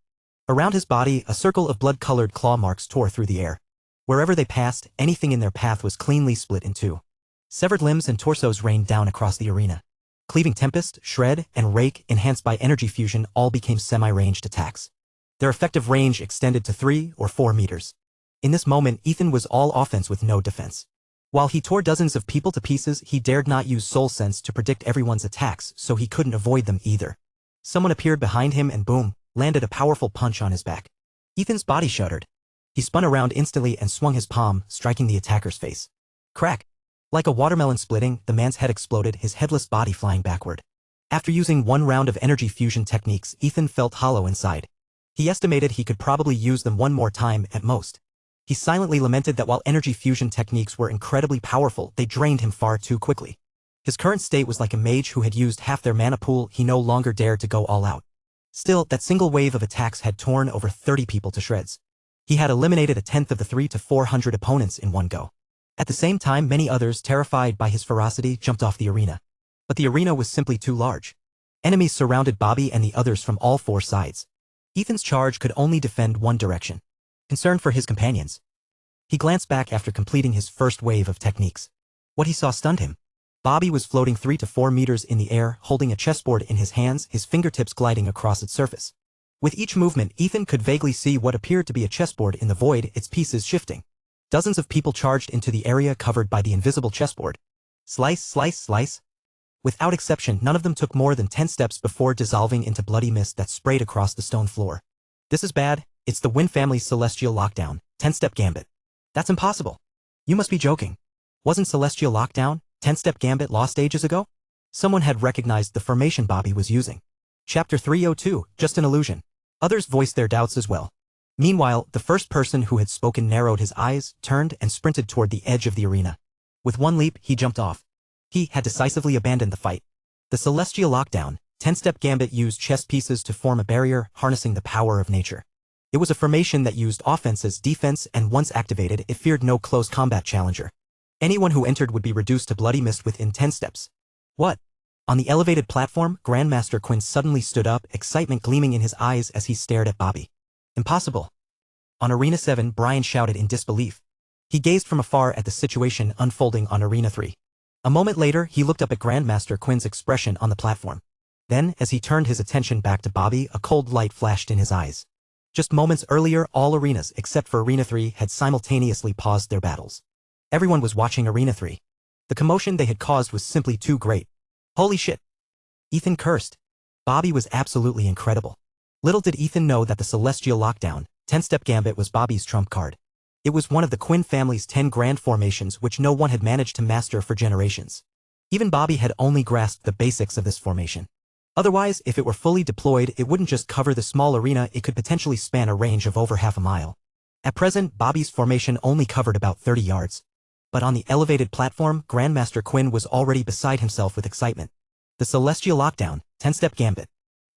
S1: Around his body, a circle of blood-colored claw marks tore through the air. Wherever they passed, anything in their path was cleanly split in 2. Severed limbs and torsos rained down across the arena. Cleaving tempest, shred, and rake, enhanced by energy fusion, all became semi-ranged attacks. Their effective range extended to 3 or 4 meters. In this moment, Ethan was all offense with no defense. While he tore dozens of people to pieces, he dared not use soul sense to predict everyone's attacks, so he couldn't avoid them either. Someone appeared behind him and boom, landed a powerful punch on his back. Ethan's body shuddered. He spun around instantly and swung his palm, striking the attacker's face. Crack! Like a watermelon splitting, the man's head exploded, his headless body flying backward. After using 1 round of energy fusion techniques, Ethan felt hollow inside. He estimated he could probably use them 1 more time at most. He silently lamented that while energy fusion techniques were incredibly powerful, they drained him far too quickly. His current state was like a mage who had used half their mana pool. He no longer dared to go all out. Still, that single wave of attacks had torn over 30 people to shreds. He had eliminated 1/10 of the 300 to 400 opponents in one go. At the same time, many others, terrified by his ferocity, jumped off the arena. But the arena was simply too large. Enemies surrounded Bobby and the others from all 4 sides. Ethan's charge could only defend one direction. Concerned for his companions, he glanced back after completing his first wave of techniques. What he saw stunned him. Bobby was floating 3 to 4 meters in the air, holding a chessboard in his hands, his fingertips gliding across its surface. With each movement, Ethan could vaguely see what appeared to be a chessboard in the void, its pieces shifting. Dozens of people charged into the area covered by the invisible chessboard. Slice, slice, slice. Without exception, none of them took more than 10 steps before dissolving into bloody mist that sprayed across the stone floor. This is bad. It's the Wynn family's celestial lockdown, 10-step gambit. That's impossible. You must be joking. Wasn't celestial lockdown, 10-step gambit lost ages ago? Someone had recognized the formation Bobby was using. Chapter 302, just an illusion. Others voiced their doubts as well. Meanwhile, the first person who had spoken narrowed his eyes, turned, and sprinted toward the edge of the arena. With one leap, he jumped off. He had decisively abandoned the fight. The celestial lockdown, 10-step gambit used chess pieces to form a barrier, harnessing the power of nature. It was a formation that used offense as defense, and once activated it feared no close combat challenger. Anyone who entered would be reduced to bloody mist within 10 steps. What? On the elevated platform, Grandmaster Quinn suddenly stood up, excitement gleaming in his eyes as he stared at Bobby. Impossible. On Arena 7, Brian shouted in disbelief. He gazed from afar at the situation unfolding on Arena 3. A moment later, he looked up at Grandmaster Quinn's expression on the platform. Then, as he turned his attention back to Bobby, a cold light flashed in his eyes. Just moments earlier, all arenas except for Arena 3 had simultaneously paused their battles. Everyone was watching Arena 3. The commotion they had caused was simply too great. Holy shit! Ethan cursed. Bobby was absolutely incredible. Little did Ethan know that the Celestial Lockdown, 10-step gambit was Bobby's trump card. It was one of the Quinn family's 10 grand formations which no one had managed to master for generations. Even Bobby had only grasped the basics of this formation. Otherwise, if it were fully deployed, it wouldn't just cover the small arena, it could potentially span a range of over half a mile. At present, Bobby's formation only covered about 30 yards. But on the elevated platform, Grandmaster Quinn was already beside himself with excitement. The Celestial Lockdown, 10-step gambit.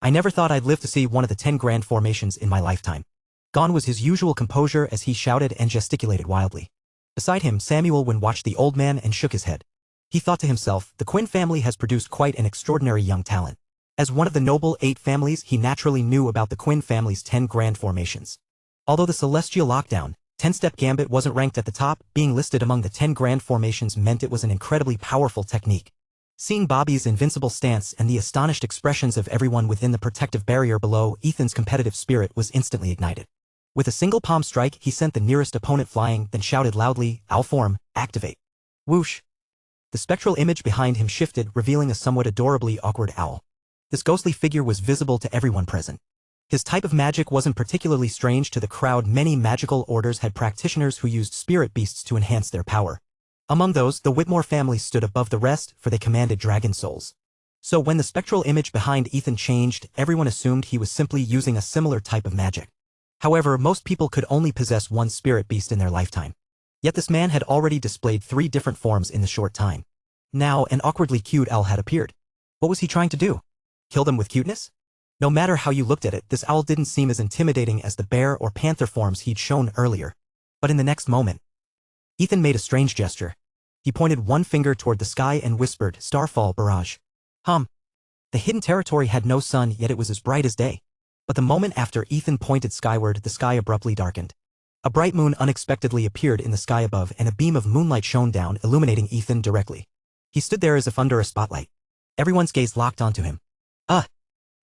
S1: I never thought I'd live to see one of the 10 grand formations in my lifetime. Gone was his usual composure as he shouted and gesticulated wildly. Beside him, Samuel Wynn watched the old man and shook his head. He thought to himself, the Quinn family has produced quite an extraordinary young talent. As one of the noble 8 families, he naturally knew about the Quinn family's 10 grand formations. Although the Celestial Lockdown, 10-step gambit wasn't ranked at the top, being listed among the 10 grand formations meant it was an incredibly powerful technique. Seeing Bobby's invincible stance and the astonished expressions of everyone within the protective barrier below, Ethan's competitive spirit was instantly ignited. With a single palm strike, he sent the nearest opponent flying, then shouted loudly, "Owl form, activate." Whoosh! The spectral image behind him shifted, revealing a somewhat adorably awkward owl. This ghostly figure was visible to everyone present. His type of magic wasn't particularly strange to the crowd. Many magical orders had practitioners who used spirit beasts to enhance their power. Among those, the Whitmore family stood above the rest, for they commanded dragon souls. So when the spectral image behind Ethan changed, everyone assumed he was simply using a similar type of magic. However, most people could only possess one spirit beast in their lifetime. Yet this man had already displayed 3 different forms in the short time. Now, an awkwardly cute owl had appeared. What was he trying to do? Kill them with cuteness? No matter how you looked at it, this owl didn't seem as intimidating as the bear or panther forms he'd shown earlier. But in the next moment, Ethan made a strange gesture. He pointed one finger toward the sky and whispered, "Starfall barrage." The hidden territory had no sun, yet it was as bright as day. But the moment after Ethan pointed skyward, the sky abruptly darkened. A bright moon unexpectedly appeared in the sky above, and a beam of moonlight shone down, illuminating Ethan directly. He stood there as if under a spotlight. Everyone's gaze locked onto him.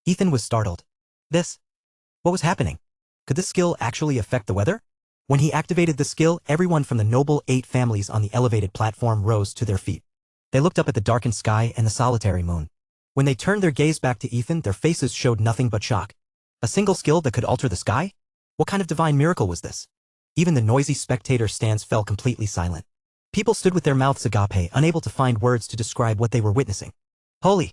S1: Ethan was startled. What was happening? Could this skill actually affect the weather? When he activated the skill, everyone from the noble 8 families on the elevated platform rose to their feet. They looked up at the darkened sky and the solitary moon. When they turned their gaze back to Ethan, their faces showed nothing but shock. A single skill that could alter the sky? What kind of divine miracle was this? Even the noisy spectator stands fell completely silent. People stood with their mouths agape, unable to find words to describe what they were witnessing. Holy!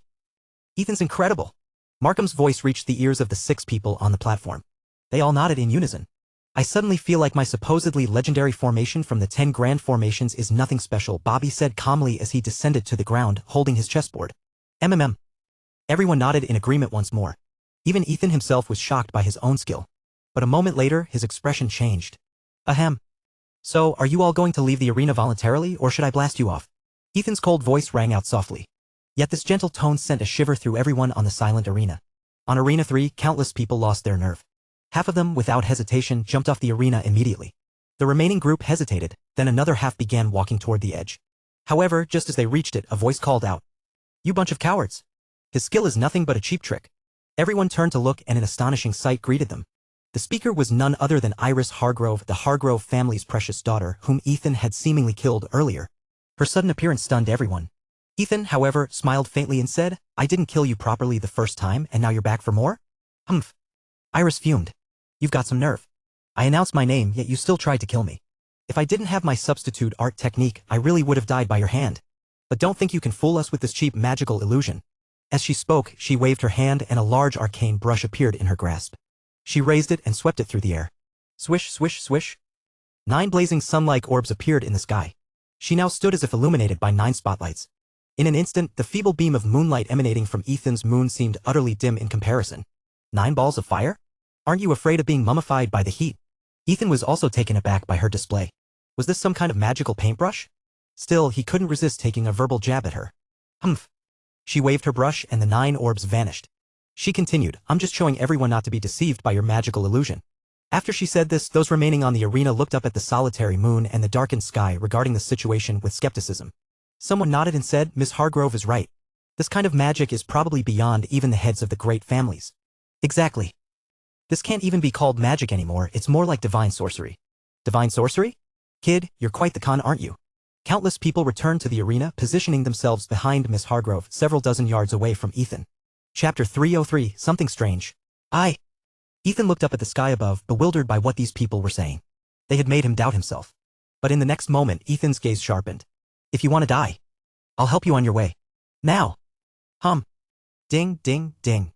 S1: Ethan's incredible! Markham's voice reached the ears of the 6 people on the platform. They all nodded in unison. I suddenly feel like my supposedly legendary formation from the 10 grand formations is nothing special, Bobby said calmly as he descended to the ground, holding his chessboard. Everyone nodded in agreement once more. Even Ethan himself was shocked by his own skill. But a moment later, his expression changed. So, are you all going to leave the arena voluntarily, or should I blast you off? Ethan's cold voice rang out softly. Yet this gentle tone sent a shiver through everyone on the silent arena. On Arena 3, countless people lost their nerve. Half of them, without hesitation, jumped off the arena immediately. The remaining group hesitated, then another half began walking toward the edge. However, just as they reached it, a voice called out, "You bunch of cowards! His skill is nothing but a cheap trick." Everyone turned to look, and an astonishing sight greeted them. The speaker was none other than Iris Hargrove, the Hargrove family's precious daughter, whom Ethan had seemingly killed earlier. Her sudden appearance stunned everyone. Ethan, however, smiled faintly and said, "I didn't kill you properly the first time, and now you're back for more?" Iris fumed. "You've got some nerve. I announced my name, yet you still tried to kill me. If I didn't have my substitute art technique, I really would have died by your hand. But don't think you can fool us with this cheap magical illusion." As she spoke, she waved her hand and a large arcane brush appeared in her grasp. She raised it and swept it through the air. Swish, swish, swish. 9 blazing sun-like orbs appeared in the sky. She now stood as if illuminated by 9 spotlights. In an instant, the feeble beam of moonlight emanating from Ethan's moon seemed utterly dim in comparison. 9 balls of fire? Aren't you afraid of being mummified by the heat? Ethan was also taken aback by her display. Was this some kind of magical paintbrush? Still, he couldn't resist taking a verbal jab at her. Humph. She waved her brush and the 9 orbs vanished. She continued, I'm just showing everyone not to be deceived by your magical illusion. After she said this, those remaining on the arena looked up at the solitary moon and the darkened sky regarding the situation with skepticism. Someone nodded and said, Miss Hargrove is right. This kind of magic is probably beyond even the heads of the great families. Exactly. This can't even be called magic anymore, it's more like divine sorcery. Divine sorcery? Kid, you're quite the con, aren't you? Countless people returned to the arena, positioning themselves behind Miss Hargrove, several dozen yards away from Ethan. Chapter 303, Something Strange. Ethan looked up at the sky above, bewildered by what these people were saying. They had made him doubt himself. But in the next moment, Ethan's gaze sharpened. If you want to die, I'll help you on your way. Now. Ding, ding, ding.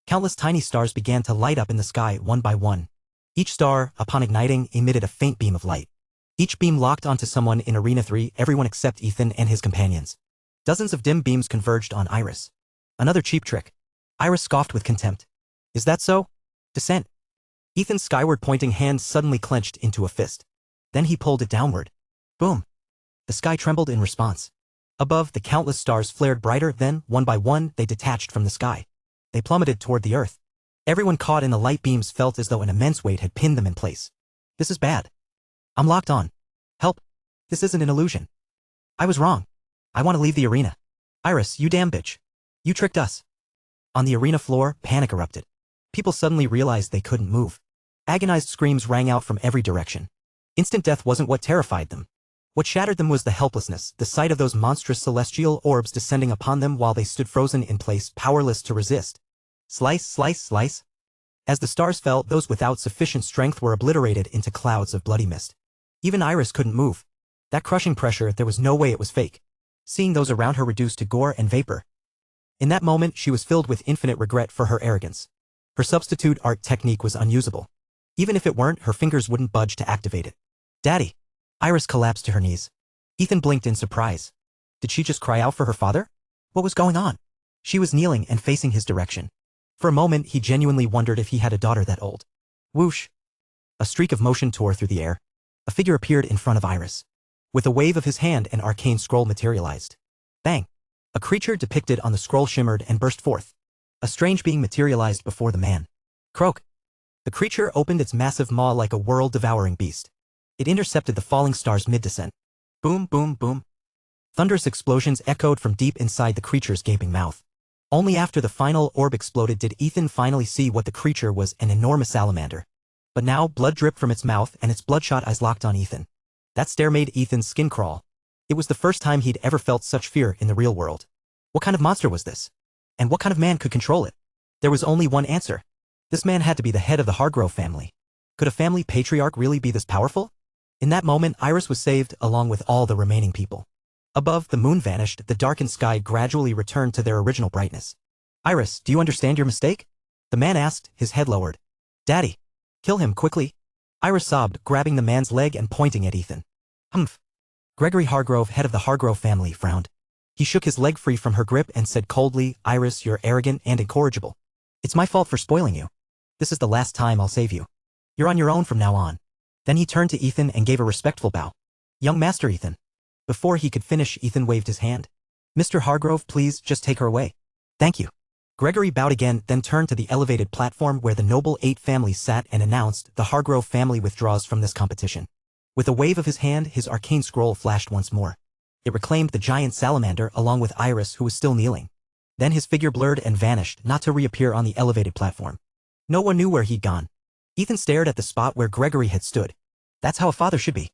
S1: Countless tiny stars began to light up in the sky one by one. Each star, upon igniting, emitted a faint beam of light. Each beam locked onto someone in Arena 3, everyone except Ethan and his companions. Dozens of dim beams converged on Iris. Another cheap trick. Iris scoffed with contempt. Is that so? Descent. Ethan's skyward pointing hand suddenly clenched into a fist. Then he pulled it downward. Boom. The sky trembled in response. Above, the countless stars flared brighter, then, one by one, they detached from the sky. They plummeted toward the earth. Everyone caught in the light beams felt as though an immense weight had pinned them in place. This is bad. I'm locked on. Help. This isn't an illusion. I was wrong. I want to leave the arena. Iris, you damn bitch. You tricked us. On the arena floor, panic erupted. People suddenly realized they couldn't move. Agonized screams rang out from every direction. Instant death wasn't what terrified them. What shattered them was the helplessness, the sight of those monstrous celestial orbs descending upon them while they stood frozen in place, powerless to resist. Slice, slice, slice. As the stars fell, those without sufficient strength were obliterated into clouds of bloody mist. Even Iris couldn't move. That crushing pressure, there was no way it was fake. Seeing those around her reduced to gore and vapor. In that moment, she was filled with infinite regret for her arrogance. Her substitute art technique was unusable. Even if it weren't, her fingers wouldn't budge to activate it. Daddy. Iris collapsed to her knees. Ethan blinked in surprise. Did she just cry out for her father? What was going on? She was kneeling and facing his direction. For a moment, he genuinely wondered if he had a daughter that old. Whoosh. A streak of motion tore through the air. A figure appeared in front of Iris. With a wave of his hand, an arcane scroll materialized. Bang. A creature depicted on the scroll shimmered and burst forth. A strange being materialized before the man. Croak. The creature opened its massive maw like a world-devouring beast. It intercepted the falling stars mid-descent. Boom, boom, boom. Thunderous explosions echoed from deep inside the creature's gaping mouth. Only after the final orb exploded did Ethan finally see what the creature was, an enormous salamander. But now, blood dripped from its mouth and its bloodshot eyes locked on Ethan. That stare made Ethan's skin crawl. It was the first time he'd ever felt such fear in the real world. What kind of monster was this? And what kind of man could control it? There was only one answer. This man had to be the head of the Hargrove family. Could a family patriarch really be this powerful? In that moment, Iris was saved, along with all the remaining people. Above, the moon vanished, the darkened sky gradually returned to their original brightness. Iris, do you understand your mistake? The man asked, his head lowered. Daddy. Kill him, quickly. Iris sobbed, grabbing the man's leg and pointing at Ethan. Humph. Gregory Hargrove, head of the Hargrove family, frowned. He shook his leg free from her grip and said coldly, Iris, you're arrogant and incorrigible. It's my fault for spoiling you. This is the last time I'll save you. You're on your own from now on. Then he turned to Ethan and gave a respectful bow. Young Master Ethan. Before he could finish, Ethan waved his hand. Mr. Hargrove, please, just take her away. Thank you. Gregory bowed again, then turned to the elevated platform where the noble 8 families sat and announced, the Hargrove family withdraws from this competition. With a wave of his hand, his arcane scroll flashed once more. It reclaimed the giant salamander along with Iris, who was still kneeling. Then his figure blurred and vanished, not to reappear on the elevated platform. No one knew where he'd gone. Ethan stared at the spot where Gregory had stood. That's how a father should be.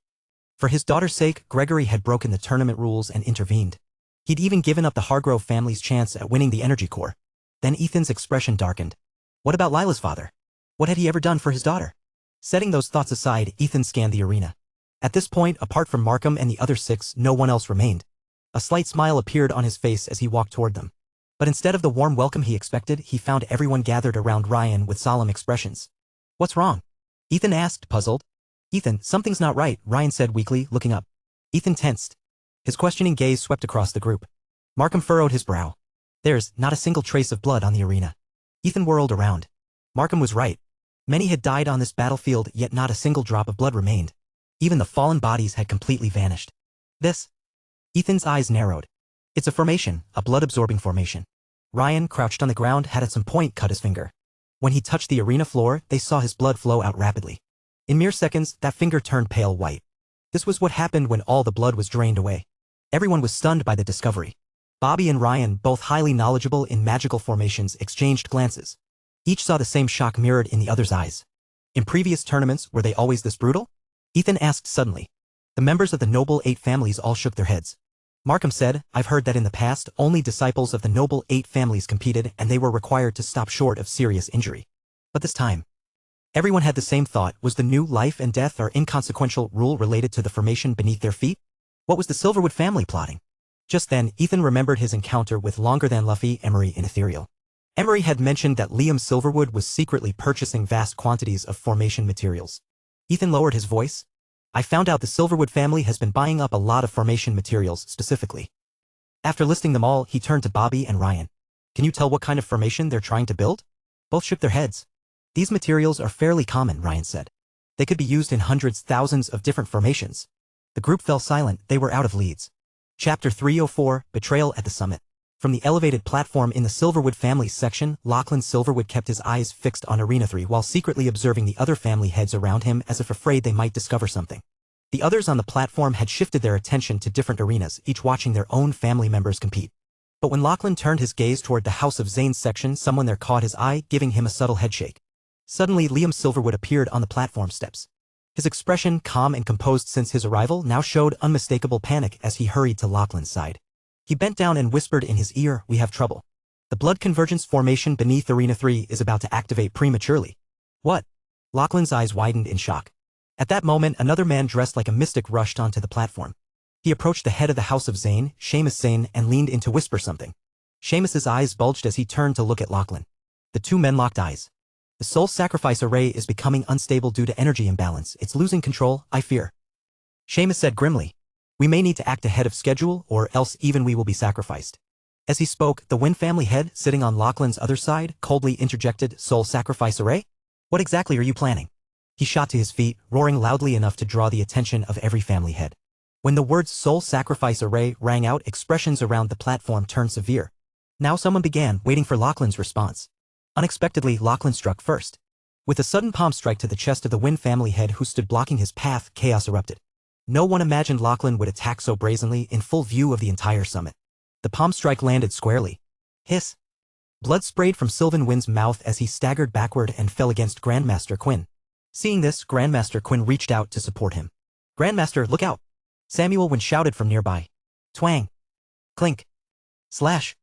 S1: For his daughter's sake, Gregory had broken the tournament rules and intervened. He'd even given up the Hargrove family's chance at winning the energy core. Then Ethan's expression darkened. What about Lila's father? What had he ever done for his daughter? Setting those thoughts aside, Ethan scanned the arena. At this point, apart from Markham and the other 6, no one else remained. A slight smile appeared on his face as he walked toward them. But instead of the warm welcome he expected, he found everyone gathered around Ryan with solemn expressions. What's wrong? Ethan asked, puzzled. Ethan, something's not right, Ryan said weakly, looking up. Ethan tensed. His questioning gaze swept across the group. Markham furrowed his brow. There's not a single trace of blood on the arena. Ethan whirled around. Markham was right. Many had died on this battlefield, yet not a single drop of blood remained. Even the fallen bodies had completely vanished. This? Ethan's eyes narrowed. It's a formation, a blood-absorbing formation. Ryan, crouched on the ground, had at some point cut his finger. When he touched the arena floor, they saw his blood flow out rapidly. In mere seconds, that finger turned pale white. This was what happened when all the blood was drained away. Everyone was stunned by the discovery. Bobby and Ryan, both highly knowledgeable in magical formations, exchanged glances. Each saw the same shock mirrored in the other's eyes. In previous tournaments, were they always this brutal? Ethan asked suddenly. The members of the Noble Eight families all shook their heads. Markham said, I've heard that in the past, only disciples of the Noble Eight families competed and they were required to stop short of serious injury. But this time, everyone had the same thought. Was the new life and death or inconsequential rule related to the formation beneath their feet? What was the Silverwood family plotting? Just then, Ethan remembered his encounter with longer-than-Luffy Emery in Ethereal. Emery had mentioned that Liam Silverwood was secretly purchasing vast quantities of formation materials. Ethan lowered his voice. I found out the Silverwood family has been buying up a lot of formation materials specifically. After listing them all, he turned to Bobby and Ryan. Can you tell what kind of formation they're trying to build? Both shook their heads. These materials are fairly common, Ryan said. They could be used in hundreds, thousands of different formations. The group fell silent. They were out of leads. Chapter 304, Betrayal at the Summit. From the elevated platform in the Silverwood family section, Lachlan Silverwood kept his eyes fixed on Arena 3 while secretly observing the other family heads around him as if afraid they might discover something. The others on the platform had shifted their attention to different arenas, each watching their own family members compete. But when Lachlan turned his gaze toward the House of Zane's section, someone there caught his eye, giving him a subtle headshake. Suddenly, Liam Silverwood appeared on the platform steps. His expression, calm and composed since his arrival, now showed unmistakable panic as he hurried to Lachlan's side. He bent down and whispered in his ear, we have trouble. The blood convergence formation beneath Arena 3 is about to activate prematurely. What? Lachlan's eyes widened in shock. At that moment, another man dressed like a mystic rushed onto the platform. He approached the head of the House of Zane, Seamus Zane, and leaned in to whisper something. Seamus's eyes bulged as he turned to look at Lachlan. The two men locked eyes. The soul sacrifice array is becoming unstable due to energy imbalance. It's losing control, I fear. Seamus said grimly. We may need to act ahead of schedule, or else even we will be sacrificed. As he spoke, the Wynn family head, sitting on Lachlan's other side, coldly interjected, soul sacrifice array? What exactly are you planning? He shot to his feet, roaring loudly enough to draw the attention of every family head. When the words soul sacrifice array rang out, expressions around the platform turned severe. Now someone began, waiting for Lachlan's response. Unexpectedly, Lachlan struck first. With a sudden palm strike to the chest of the Wynn family head who stood blocking his path, chaos erupted. No one imagined Lachlan would attack so brazenly in full view of the entire summit. The palm strike landed squarely. Hiss. Blood sprayed from Sylvan Wynn's mouth as he staggered backward and fell against Grandmaster Quinn. Seeing this, Grandmaster Quinn reached out to support him. Grandmaster, look out! Samuel Wynn shouted from nearby. Twang. Clink. Slash.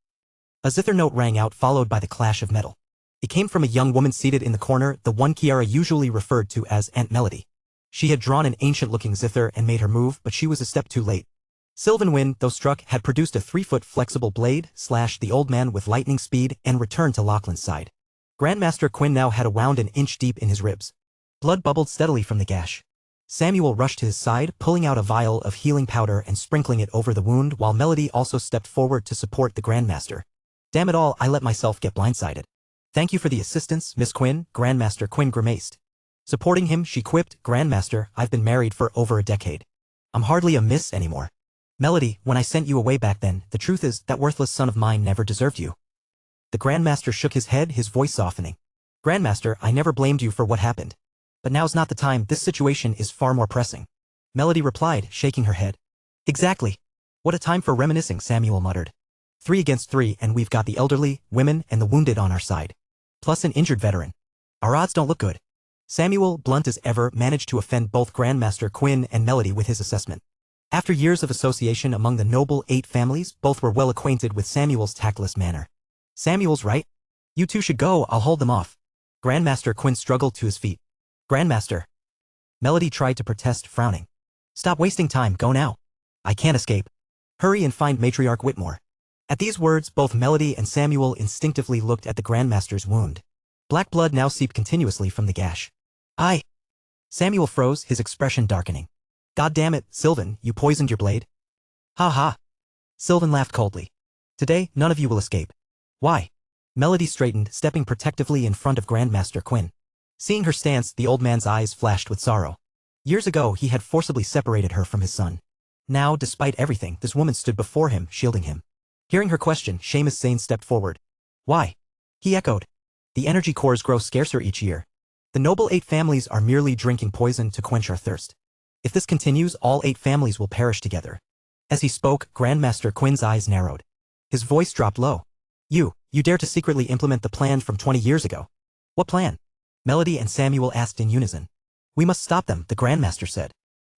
S1: A zither note rang out, followed by the clash of metal. It came from a young woman seated in the corner, the one Kiara usually referred to as Aunt Melody. She had drawn an ancient-looking zither and made her move, but she was a step too late. Sylvan Wynn, though struck, had produced a 3-foot flexible blade, slashed the old man with lightning speed, and returned to Lachlan's side. Grandmaster Quinn now had a wound an inch deep in his ribs. Blood bubbled steadily from the gash. Samuel rushed to his side, pulling out a vial of healing powder and sprinkling it over the wound, while Melody also stepped forward to support the Grandmaster. Damn it all, I let myself get blindsided. Thank you for the assistance, Miss Quinn, Grandmaster Quinn grimaced. Supporting him, she quipped, Grandmaster, I've been married for over a decade. I'm hardly a miss anymore. Melody, when I sent you away back then, the truth is, that worthless son of mine never deserved you. The Grandmaster shook his head, his voice softening. Grandmaster, I never blamed you for what happened. But now's not the time, this situation is far more pressing. Melody replied, shaking her head. Exactly. What a time for reminiscing, Samuel muttered. 3 against 3 and we've got the elderly, women, and the wounded on our side. Plus an injured veteran. Our odds don't look good. Samuel, blunt as ever, managed to offend both Grandmaster Quinn and Melody with his assessment. After years of association among the Noble Eight families, both were well acquainted with Samuel's tactless manner. Samuel's right. You two should go, I'll hold them off. Grandmaster Quinn struggled to his feet. Grandmaster. Melody tried to protest, frowning. Stop wasting time, go now. I can't escape. Hurry and find Matriarch Whitmore. At these words, both Melody and Samuel instinctively looked at the Grandmaster's wound. Black blood now seeped continuously from the gash. Samuel froze, his expression darkening. God damn it, Sylvan, you poisoned your blade? Ha ha. Sylvan laughed coldly. Today, none of you will escape. Why? Melody straightened, stepping protectively in front of Grandmaster Quinn. Seeing her stance, the old man's eyes flashed with sorrow. Years ago, he had forcibly separated her from his son. Now, despite everything, this woman stood before him, shielding him. Hearing her question, Seamus Zane stepped forward. Why? He echoed. The energy cores grow scarcer each year. The noble 8 families are merely drinking poison to quench our thirst. If this continues, all 8 families will perish together. As he spoke, Grandmaster Quinn's eyes narrowed. His voice dropped low. You dare to secretly implement the plan from 20 years ago. What plan? Melody and Samuel asked in unison. We must stop them, the Grandmaster said.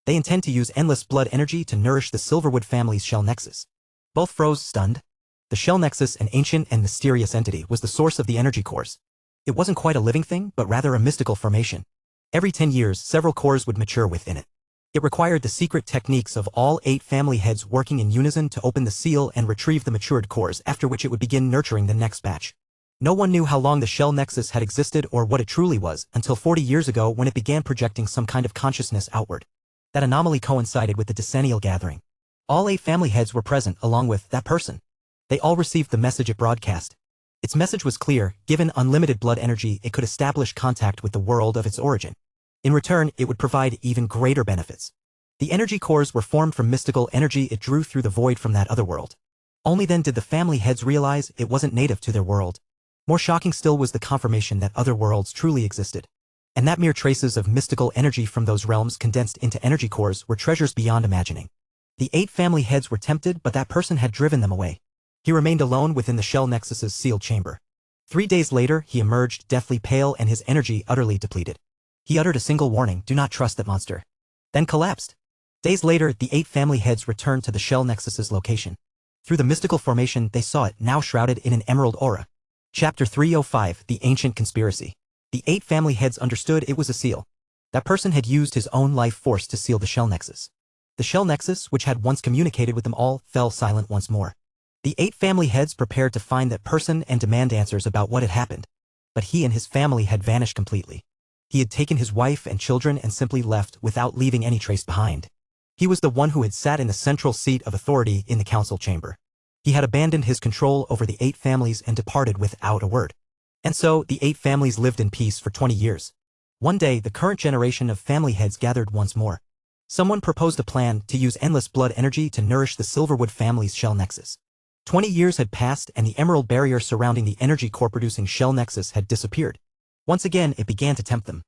S1: They intend to use endless blood energy to nourish the Silverwood family's shell nexus. Both froze, stunned. The shell nexus, an ancient and mysterious entity, was the source of the energy cores. It wasn't quite a living thing, but rather a mystical formation. Every 10 years, several cores would mature within it. It required the secret techniques of all 8 family heads working in unison to open the seal and retrieve the matured cores, after which it would begin nurturing the next batch. No one knew how long the shell nexus had existed or what it truly was, until 40 years ago when it began projecting some kind of consciousness outward. That anomaly coincided with the decennial gathering. All 8 family heads were present, along with that person. They all received the message it broadcast. Its message was clear: given unlimited blood energy, it could establish contact with the world of its origin. In return, it would provide even greater benefits. The energy cores were formed from mystical energy it drew through the void from that other world. Only then did the family heads realize it wasn't native to their world. More shocking still was the confirmation that other worlds truly existed. And that mere traces of mystical energy from those realms condensed into energy cores were treasures beyond imagining. The 8 family heads were tempted, but that person had driven them away. He remained alone within the shell nexus's sealed chamber. 3 days later, he emerged, deathly pale and his energy utterly depleted. He uttered a single warning: do not trust that monster. Then collapsed. Days later, the 8 family heads returned to the shell nexus's location. Through the mystical formation, they saw it, now shrouded in an emerald aura. Chapter 305, The Ancient Conspiracy. The 8 family heads understood it was a seal. That person had used his own life force to seal the shell nexus. The shell nexus, which had once communicated with them all, fell silent once more. The 8 family heads prepared to find that person and demand answers about what had happened. But he and his family had vanished completely. He had taken his wife and children and simply left without leaving any trace behind. He was the one who had sat in the central seat of authority in the council chamber. He had abandoned his control over the 8 families and departed without a word. And so, the 8 families lived in peace for 20 years. One day, the current generation of family heads gathered once more. Someone proposed a plan to use endless blood energy to nourish the Silverwood family's shell nexus. 20 years had passed and the emerald barrier surrounding the energy core-producing shell nexus had disappeared. Once again, it began to tempt them.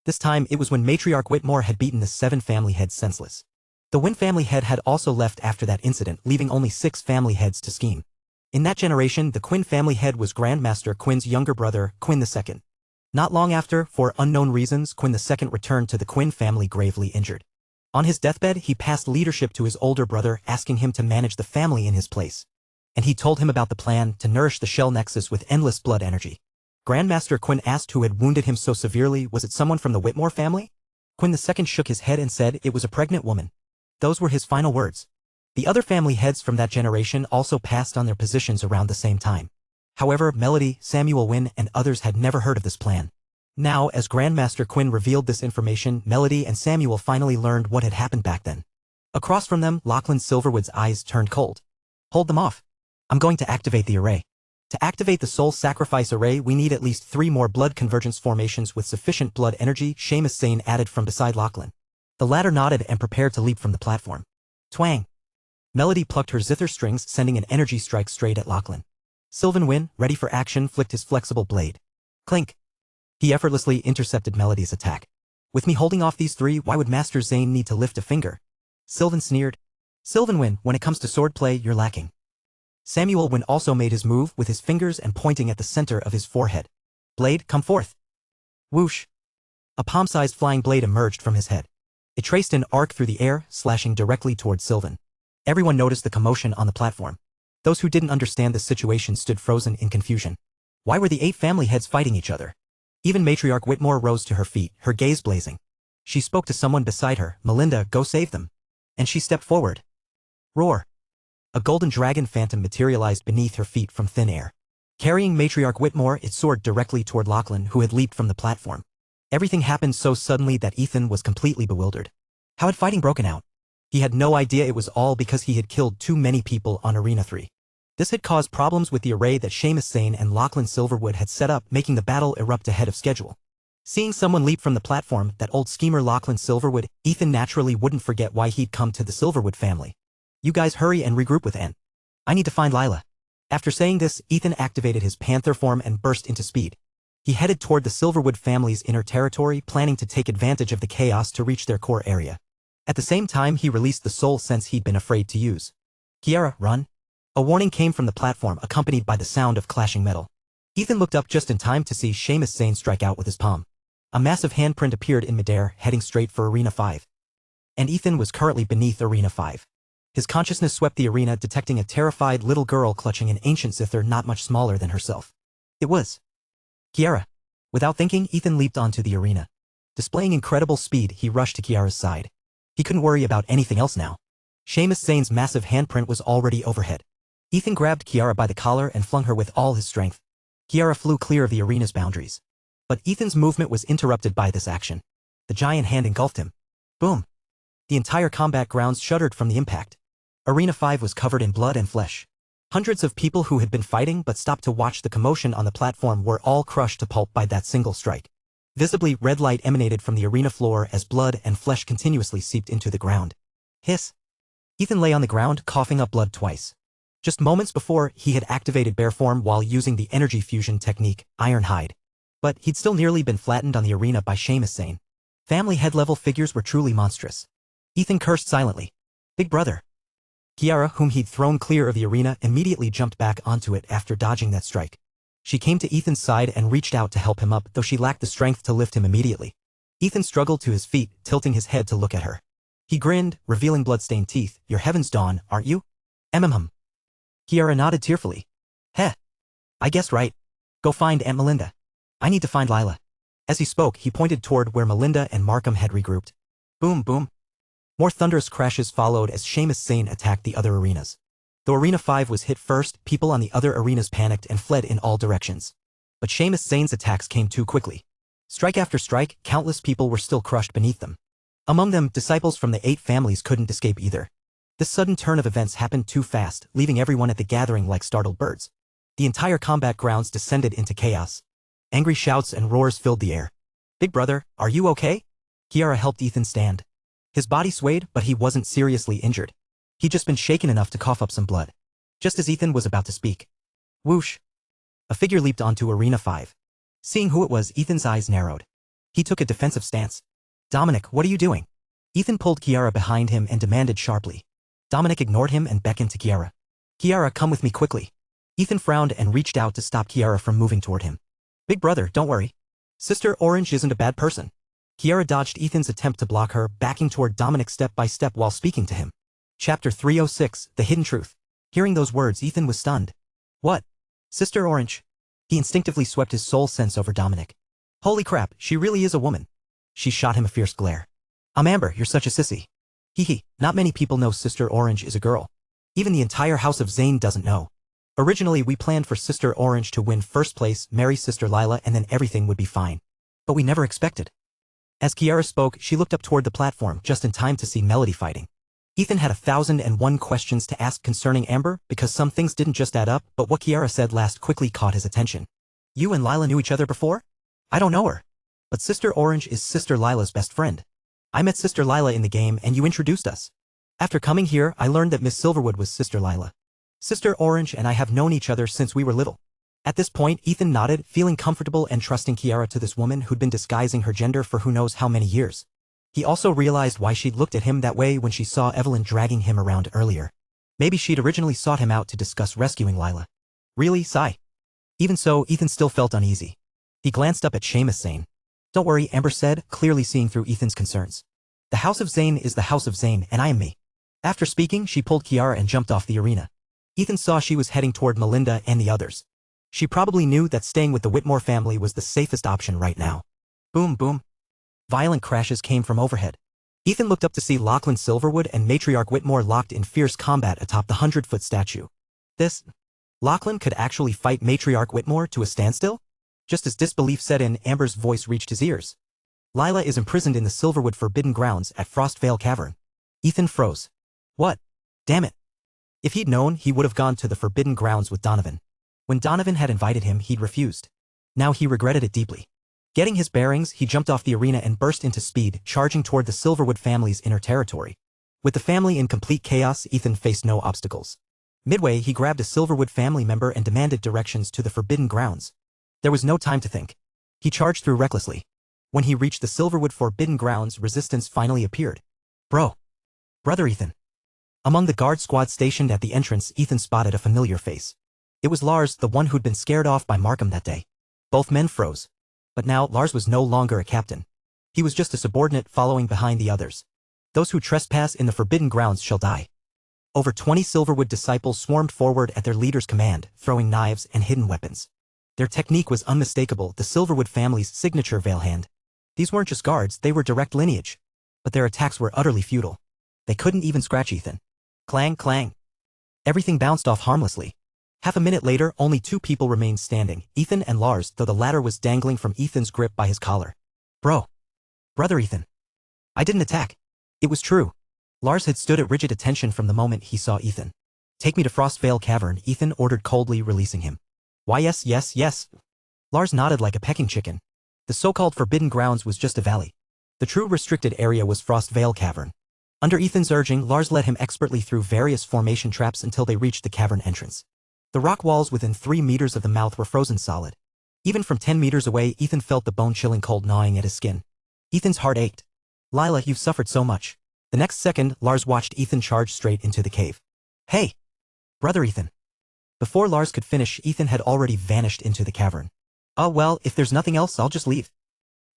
S1: This time, it was when Matriarch Whitmore had beaten the 7 family heads senseless. The Wynn family head had also left after that incident, leaving only 6 family heads to scheme. In that generation, the Quinn family head was Grandmaster Quinn's younger brother, Quinn II. Not long after, for unknown reasons, Quinn II returned to the Quinn family gravely injured. On his deathbed, he passed leadership to his older brother, asking him to manage the family in his place. And he told him about the plan to nourish the shell nexus with endless blood energy. Grandmaster Quinn asked who had wounded him so severely. Was it someone from the Whitmore family? Quinn II shook his head and said it was a pregnant woman. Those were his final words. The other family heads from that generation also passed on their positions around the same time. However, Melody, Samuel Wynn, and others had never heard of this plan. Now, as Grandmaster Quinn revealed this information, Melody and Samuel finally learned what had happened back then. Across from them, Lachlan Silverwood's eyes turned cold. Hold them off. I'm going to activate the array. To activate the soul sacrifice array, we need at least 3 more blood convergence formations with sufficient blood energy, Seamus Zane added from beside Lachlan. The latter nodded and prepared to leap from the platform. Twang! Melody plucked her zither strings, sending an energy strike straight at Lachlan. Sylvan Wynn, ready for action, flicked his flexible blade. Clink! He effortlessly intercepted Melody's attack. With me holding off these 3, why would Master Zane need to lift a finger? Sylvan sneered. Sylvan Wynn, when it comes to swordplay, you're lacking. Samuel Wynn also made his move, with his fingers and pointing at the center of his forehead. Blade, come forth. Whoosh! A palm-sized flying blade emerged from his head. It traced an arc through the air, slashing directly towards Sylvan. Everyone noticed the commotion on the platform. Those who didn't understand the situation stood frozen in confusion. Why were the 8 family heads fighting each other? Even Matriarch Whitmore rose to her feet, her gaze blazing. She spoke to someone beside her. Melinda, go save them. And she stepped forward. Roar! A golden dragon phantom materialized beneath her feet from thin air. Carrying Matriarch Whitmore, it soared directly toward Lachlan, who had leaped from the platform. Everything happened so suddenly that Ethan was completely bewildered. How had fighting broken out? He had no idea it was all because he had killed too many people on Arena 3. This had caused problems with the array that Seamus Zane and Lachlan Silverwood had set up, making the battle erupt ahead of schedule. Seeing someone leap from the platform, that old schemer Lachlan Silverwood, Ethan naturally wouldn't forget why he'd come to the Silverwood family. You guys hurry and regroup with Anne. I need to find Lila. After saying this, Ethan activated his panther form and burst into speed. He headed toward the Silverwood family's inner territory, planning to take advantage of the chaos to reach their core area. At the same time, he released the soul sense he'd been afraid to use. Kiara, run. A warning came from the platform, accompanied by the sound of clashing metal. Ethan looked up just in time to see Seamus Zane strike out with his palm. A massive handprint appeared in midair, heading straight for Arena 5. And Ethan was currently beneath Arena 5. His consciousness swept the arena, detecting a terrified little girl clutching an ancient zither not much smaller than herself. It was Kiara. Without thinking, Ethan leaped onto the arena. Displaying incredible speed, he rushed to Kiara's side. He couldn't worry about anything else now. Seamus Zane's massive handprint was already overhead. Ethan grabbed Kiara by the collar and flung her with all his strength. Kiara flew clear of the arena's boundaries. But Ethan's movement was interrupted by this action. The giant hand engulfed him. Boom! The entire combat grounds shuddered from the impact. Arena 5 was covered in blood and flesh. Hundreds of people who had been fighting but stopped to watch the commotion on the platform were all crushed to pulp by that single strike. Visibly, red light emanated from the arena floor as blood and flesh continuously seeped into the ground. Hiss! Ethan lay on the ground, coughing up blood twice. Just moments before, he had activated bear form while using the energy fusion technique, Ironhide. But he'd still nearly been flattened on the arena by Seamus Zane. Family head-level figures were truly monstrous. Ethan cursed silently. Big brother. Kiara, whom he'd thrown clear of the arena, immediately jumped back onto it after dodging that strike. She came to Ethan's side and reached out to help him up, though she lacked the strength to lift him immediately. Ethan struggled to his feet, tilting his head to look at her. He grinned, revealing blood-stained teeth. You're Heaven's Dawn, aren't you? Kiara nodded tearfully. Heh. I guessed right. Go find Aunt Melinda. I need to find Lila. As he spoke, he pointed toward where Melinda and Markham had regrouped. Boom, boom. More thunderous crashes followed as Seamus Zane attacked the other arenas. Though Arena 5 was hit first, people on the other arenas panicked and fled in all directions. But Seamus Zane's attacks came too quickly. Strike after strike, countless people were still crushed beneath them. Among them, disciples from the 8 families couldn't escape either. This sudden turn of events happened too fast, leaving everyone at the gathering like startled birds. The entire combat grounds descended into chaos. Angry shouts and roars filled the air. Big brother, are you okay? Kiara helped Ethan stand. His body swayed, but he wasn't seriously injured. He'd just been shaken enough to cough up some blood. Just as Ethan was about to speak. Whoosh! A figure leaped onto Arena 5. Seeing who it was, Ethan's eyes narrowed. He took a defensive stance. Dominic, what are you doing? Ethan pulled Kiara behind him and demanded sharply. Dominic ignored him and beckoned to Kiara. Kiara, come with me quickly. Ethan frowned and reached out to stop Kiara from moving toward him. Big brother, don't worry. Sister Orange isn't a bad person. Kiara dodged Ethan's attempt to block her, backing toward Dominic step by step while speaking to him. Chapter 306, The Hidden Truth. Hearing those words, Ethan was stunned. What? Sister Orange? He instinctively swept his soul sense over Dominic. Holy crap, she really is a woman. She shot him a fierce glare. Amber, you're such a sissy. Hee, not many people know Sister Orange is a girl. Even the entire House of Zane doesn't know. Originally, we planned for Sister Orange to win first place, marry Sister Lila, and then everything would be fine. But we never expected. As Kiara spoke, she looked up toward the platform just in time to see Melody fighting. Ethan had 1,001 questions to ask concerning Amber, because some things didn't just add up, but what Kiara said last quickly caught his attention. You and Lila knew each other before? I don't know her. But Sister Orange is Sister Lila's best friend. I met Sister Lila in the game and you introduced us. After coming here, I learned that Miss Silverwood was Sister Lila. Sister Orange and I have known each other since we were little. At this point, Ethan nodded, feeling comfortable and trusting Kiara to this woman who'd been disguising her gender for who knows how many years. He also realized why she'd looked at him that way when she saw Evelyn dragging him around earlier. Maybe she'd originally sought him out to discuss rescuing Lila. Really, sigh. Even so, Ethan still felt uneasy. He glanced up at Seamus Zane. Don't worry, Amber said, clearly seeing through Ethan's concerns. The House of Zane is the House of Zane, and I am me. After speaking, she pulled Kiara and jumped off the arena. Ethan saw she was heading toward Melinda and the others. She probably knew that staying with the Whitmore family was the safest option right now. Boom, boom. Violent crashes came from overhead. Ethan looked up to see Lachlan Silverwood and Matriarch Whitmore locked in fierce combat atop the 100-foot statue. Lachlan could actually fight Matriarch Whitmore to a standstill? Just as disbelief set in, Amber's voice reached his ears. Lila is imprisoned in the Silverwood Forbidden Grounds at Frostvale Cavern. Ethan froze. What? Damn it. If he'd known, he would have gone to the Forbidden Grounds with Donovan. When Donovan had invited him, he'd refused. Now he regretted it deeply. Getting his bearings, he jumped off the arena and burst into speed, charging toward the Silverwood family's inner territory. With the family in complete chaos, Ethan faced no obstacles. Midway, he grabbed a Silverwood family member and demanded directions to the Forbidden Grounds. There was no time to think. He charged through recklessly. When he reached the Silverwood Forbidden Grounds, resistance finally appeared. Brother Ethan. Among the guard squad stationed at the entrance, Ethan spotted a familiar face. It was Lars, the one who'd been scared off by Markham that day. Both men froze. But now, Lars was no longer a captain. He was just a subordinate following behind the others. Those who trespass in the Forbidden Grounds shall die. Over 20 Silverwood disciples swarmed forward at their leader's command, throwing knives and hidden weapons. Their technique was unmistakable, the Silverwood family's signature veil hand. These weren't just guards, they were direct lineage. But their attacks were utterly futile. They couldn't even scratch Ethan. Clang, clang. Everything bounced off harmlessly. Half a minute later, only 2 people remained standing, Ethan and Lars, though the latter was dangling from Ethan's grip by his collar. Brother Ethan. I didn't attack. It was true. Lars had stood at rigid attention from the moment he saw Ethan. Take me to Frostvale Cavern, Ethan ordered coldly, releasing him. Why yes. Lars nodded like a pecking chicken. The so-called Forbidden Grounds was just a valley. The true restricted area was Frostvale Cavern. Under Ethan's urging, Lars led him expertly through various formation traps until they reached the cavern entrance. The rock walls within 3 meters of the mouth were frozen solid. Even from 10 meters away, Ethan felt the bone-chilling cold gnawing at his skin. Ethan's heart ached. Lila, you've suffered so much. The next second, Lars watched Ethan charge straight into the cave. Hey! Brother Ethan. Before Lars could finish, Ethan had already vanished into the cavern. Oh well, if there's nothing else, I'll just leave.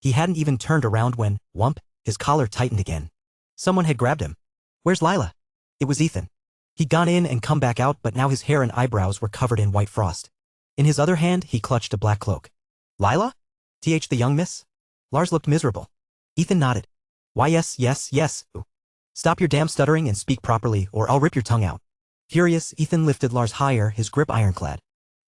S1: He hadn't even turned around when, whump, his collar tightened again. Someone had grabbed him. Where's Lila? It was Ethan. He'd gone in and come back out, but now his hair and eyebrows were covered in white frost. In his other hand, he clutched a black cloak. Lila? The young miss? Lars looked miserable. Ethan nodded. Why yes. Ooh. Stop your damn stuttering and speak properly, or I'll rip your tongue out. Furious, Ethan lifted Lars higher, his grip ironclad.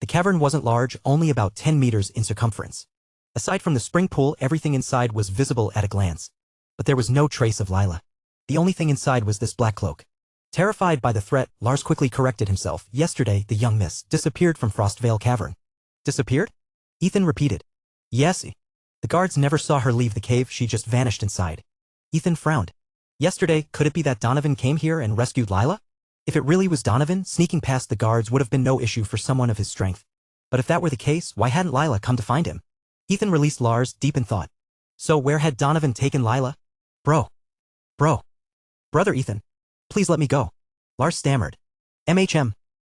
S1: The cavern wasn't large, only about 10 meters in circumference. Aside from the spring pool, everything inside was visible at a glance. But there was no trace of Lila. The only thing inside was this black cloak. Terrified by the threat, Lars quickly corrected himself. Yesterday, the young miss disappeared from Frostvale Cavern. Disappeared? Ethan repeated. Yes. The guards never saw her leave the cave, she just vanished inside. Ethan frowned. Yesterday, could it be that Donovan came here and rescued Lila? If it really was Donovan, sneaking past the guards would have been no issue for someone of his strength. But if that were the case, why hadn't Lila come to find him? Ethan released Lars, deep in thought. So where had Donovan taken Lila? Brother Ethan. Please let me go. Lars stammered.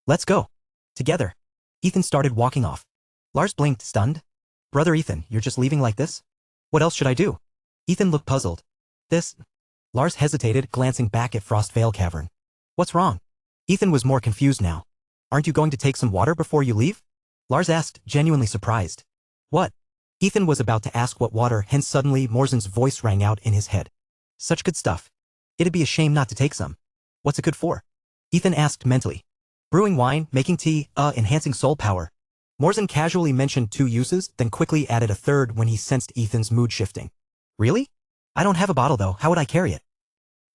S1: Let's go. Together. Ethan started walking off. Lars blinked, stunned. Brother Ethan, you're just leaving like this? What else should I do? Ethan looked puzzled. Lars hesitated, glancing back at Frostvale Cavern. What's wrong? Ethan was more confused now. Aren't you going to take some water before you leave? Lars asked, genuinely surprised. What? Ethan was about to ask what water, hence suddenly Morzen's voice rang out in his head. Such good stuff. It'd be a shame not to take some. What's it good for? Ethan asked mentally. Brewing wine, making tea, enhancing soul power. Morzen casually mentioned 2 uses, then quickly added a third when he sensed Ethan's mood shifting. Really? I don't have a bottle though, how would I carry it?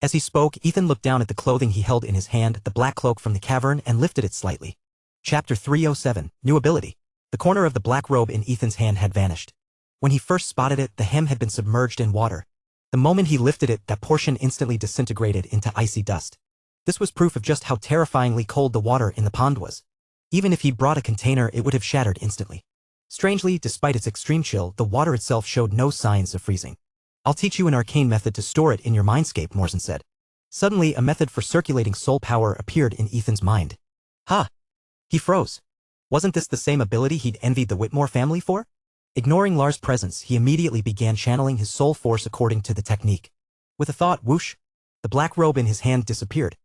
S1: As he spoke, Ethan looked down at the clothing he held in his hand, the black cloak from the cavern, and lifted it slightly. Chapter 307, New Ability. The corner of the black robe in Ethan's hand had vanished. When he first spotted it, the hem had been submerged in water. The moment he lifted it, that portion instantly disintegrated into icy dust. This was proof of just how terrifyingly cold the water in the pond was. Even if he'd brought a container, it would have shattered instantly. Strangely, despite its extreme chill, the water itself showed no signs of freezing. I'll teach you an arcane method to store it in your mindscape, Morzen said. Suddenly, a method for circulating soul power appeared in Ethan's mind. He froze. Wasn't this the same ability he'd envied the Whitmore family for? Ignoring Lars' presence, he immediately began channeling his soul force according to the technique. With a thought, whoosh, the black robe in his hand disappeared.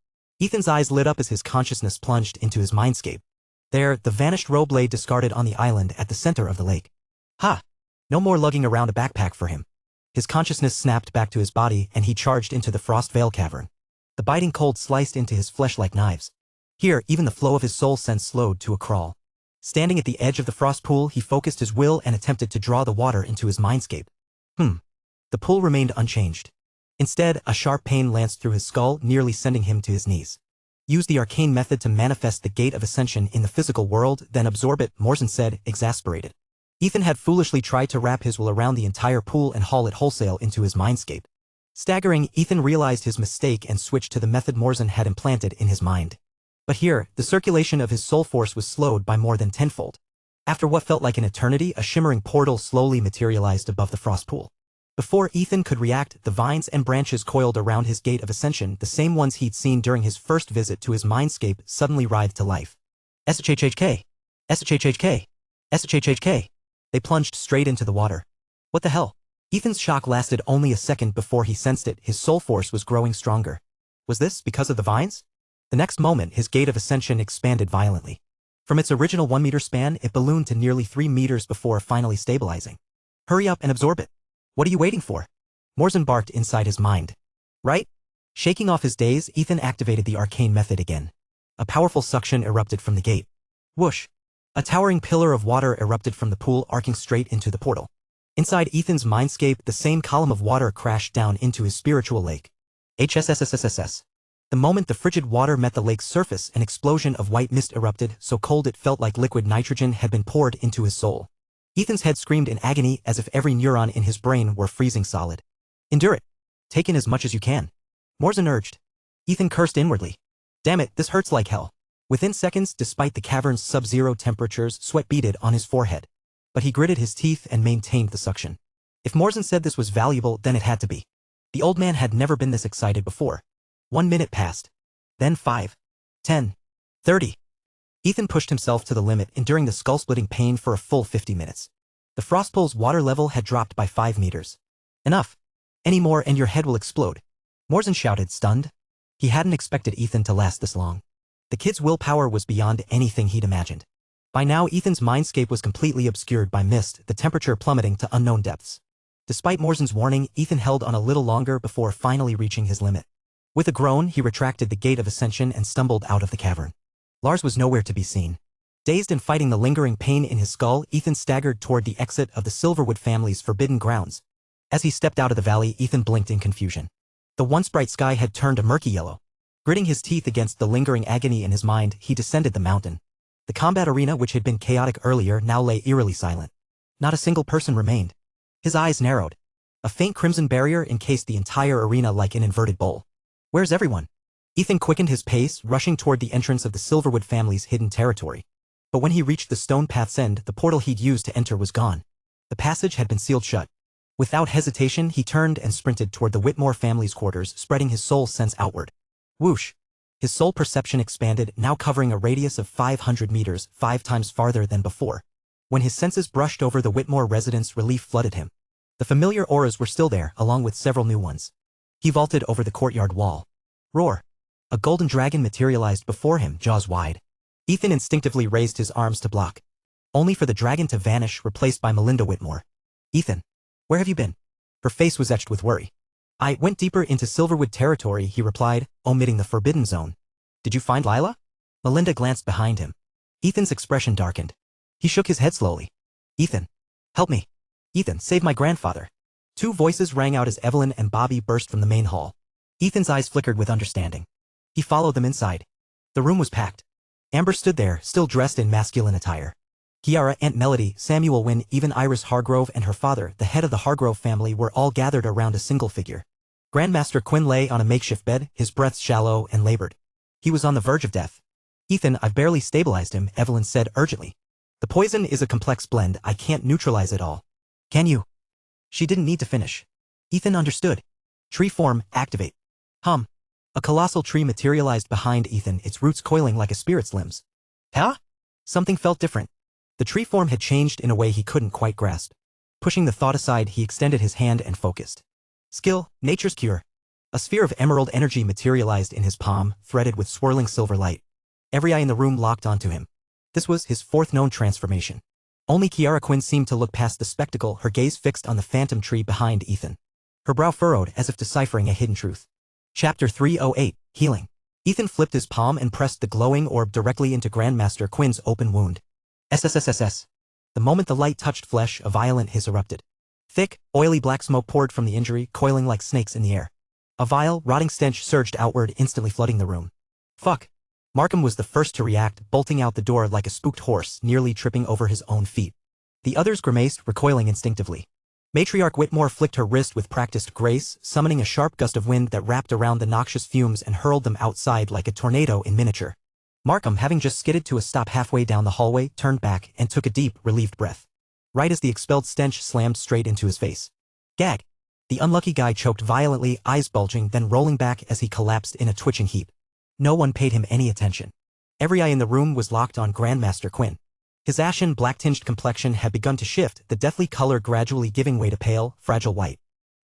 S1: Ethan's eyes lit up as his consciousness plunged into his mindscape. There, the vanished robe lay discarded on the island at the center of the lake. No more lugging around a backpack for him. His consciousness snapped back to his body and he charged into the Frostvale Cavern. The biting cold sliced into his flesh like knives. Here, even the flow of his soul sense slowed to a crawl. Standing at the edge of the frost pool, he focused his will and attempted to draw the water into his mindscape. The pool remained unchanged. Instead, a sharp pain lanced through his skull, nearly sending him to his knees. Use the arcane method to manifest the gate of ascension in the physical world, then absorb it, Morzen said, exasperated. Ethan had foolishly tried to wrap his will around the entire pool and haul it wholesale into his mindscape. Staggering, Ethan realized his mistake and switched to the method Morzin had implanted in his mind. But here, the circulation of his soul force was slowed by more than tenfold. After what felt like an eternity, a shimmering portal slowly materialized above the frost pool. Before Ethan could react, the vines and branches coiled around his gate of ascension, the same ones he'd seen during his first visit to his mindscape, suddenly writhed to life. SHHK! SHHK! SHHK! They plunged straight into the water. What the hell? Ethan's shock lasted only a second before he sensed it. His soul force was growing stronger. Was this because of the vines? The next moment, his gate of ascension expanded violently. From its original 1-meter span, it ballooned to nearly 3 meters before finally stabilizing. Hurry up and absorb it. What are you waiting for? Morzin barked inside his mind. Right? Shaking off his daze, Ethan activated the arcane method again. A powerful suction erupted from the gate. Whoosh! A towering pillar of water erupted from the pool, arcing straight into the portal. Inside Ethan's mindscape, the same column of water crashed down into his spiritual lake. HSSSSSS. The moment the frigid water met the lake's surface, an explosion of white mist erupted, so cold it felt like liquid nitrogen had been poured into his soul. Ethan's head screamed in agony as if every neuron in his brain were freezing solid. Endure it. Take in as much as you can. Morzin urged. Ethan cursed inwardly. Damn it, this hurts like hell. Within seconds, despite the cavern's sub-zero temperatures, sweat beaded on his forehead. But he gritted his teeth and maintained the suction. If Morzin said this was valuable, then it had to be. The old man had never been this excited before. 1 minute passed. Then 5. 10. 30. Ethan pushed himself to the limit, enduring the skull-splitting pain for a full 50 minutes. The frost pool's water level had dropped by 5 meters. Enough. Any more and your head will explode. Morzin shouted, stunned. He hadn't expected Ethan to last this long. The kid's willpower was beyond anything he'd imagined. By now, Ethan's mindscape was completely obscured by mist, the temperature plummeting to unknown depths. Despite Morzin's warning, Ethan held on a little longer before finally reaching his limit. With a groan, he retracted the gate of ascension and stumbled out of the cavern. Lars was nowhere to be seen. Dazed and fighting the lingering pain in his skull, Ethan staggered toward the exit of the Silverwood family's forbidden grounds. As he stepped out of the valley, Ethan blinked in confusion. The once bright sky had turned a murky yellow. Gritting his teeth against the lingering agony in his mind, he descended the mountain. The combat arena, which had been chaotic earlier, now lay eerily silent. Not a single person remained. His eyes narrowed. A faint crimson barrier encased the entire arena like an inverted bowl. Where's everyone? Ethan quickened his pace, rushing toward the entrance of the Silverwood family's hidden territory. But when he reached the stone path's end, the portal he'd used to enter was gone. The passage had been sealed shut. Without hesitation, he turned and sprinted toward the Whitmore family's quarters, spreading his soul sense outward. Whoosh! His soul perception expanded, now covering a radius of 500 meters, 5 times farther than before. When his senses brushed over the Whitmore residence, relief flooded him. The familiar auras were still there, along with several new ones. He vaulted over the courtyard wall. Roar! A golden dragon materialized before him, jaws wide. Ethan instinctively raised his arms to block. Only for the dragon to vanish, replaced by Melinda Whitmore. Ethan, where have you been? Her face was etched with worry. I went deeper into Silverwood territory, he replied, omitting the forbidden zone. Did you find Lila? Melinda glanced behind him. Ethan's expression darkened. He shook his head slowly. Ethan, help me. Ethan, save my grandfather. 2 voices rang out as Evelyn and Bobby burst from the main hall. Ethan's eyes flickered with understanding. He followed them inside. The room was packed. Amber stood there, still dressed in masculine attire. Kiara, Aunt Melody, Samuel Wynne, even Iris Hargrove and her father, the head of the Hargrove family, were all gathered around a single figure. Grandmaster Quinn lay on a makeshift bed, his breath shallow and labored. He was on the verge of death. Ethan, I've barely stabilized him, Evelyn said urgently. The poison is a complex blend, I can't neutralize it all. Can you? She didn't need to finish. Ethan understood. Tree form, activate. Hum. A colossal tree materialized behind Ethan, its roots coiling like a spirit's limbs. Huh? Something felt different. The tree form had changed in a way he couldn't quite grasp. Pushing the thought aside, he extended his hand and focused. Skill, nature's cure. A sphere of emerald energy materialized in his palm, threaded with swirling silver light. Every eye in the room locked onto him. This was his 4th known transformation. Only Kiara Quinn seemed to look past the spectacle, her gaze fixed on the phantom tree behind Ethan. Her brow furrowed as if deciphering a hidden truth. Chapter 308, Healing. Ethan flipped his palm and pressed the glowing orb directly into Grandmaster Quinn's open wound. SSSSS. The moment the light touched flesh, a violent hiss erupted. Thick, oily black smoke poured from the injury, coiling like snakes in the air. A vile, rotting stench surged outward, instantly flooding the room. Fuck. Markham was the first to react, bolting out the door like a spooked horse, nearly tripping over his own feet. The others grimaced, recoiling instinctively. Matriarch Whitmore flicked her wrist with practiced grace, summoning a sharp gust of wind that wrapped around the noxious fumes and hurled them outside like a tornado in miniature. Markham, having just skidded to a stop halfway down the hallway, turned back and took a deep, relieved breath. Right as the expelled stench slammed straight into his face. Gag! The unlucky guy choked violently, eyes bulging, then rolling back as he collapsed in a twitching heap. No one paid him any attention. Every eye in the room was locked on Grandmaster Quinn. His ashen, black-tinged complexion had begun to shift, the deathly color gradually giving way to pale, fragile white.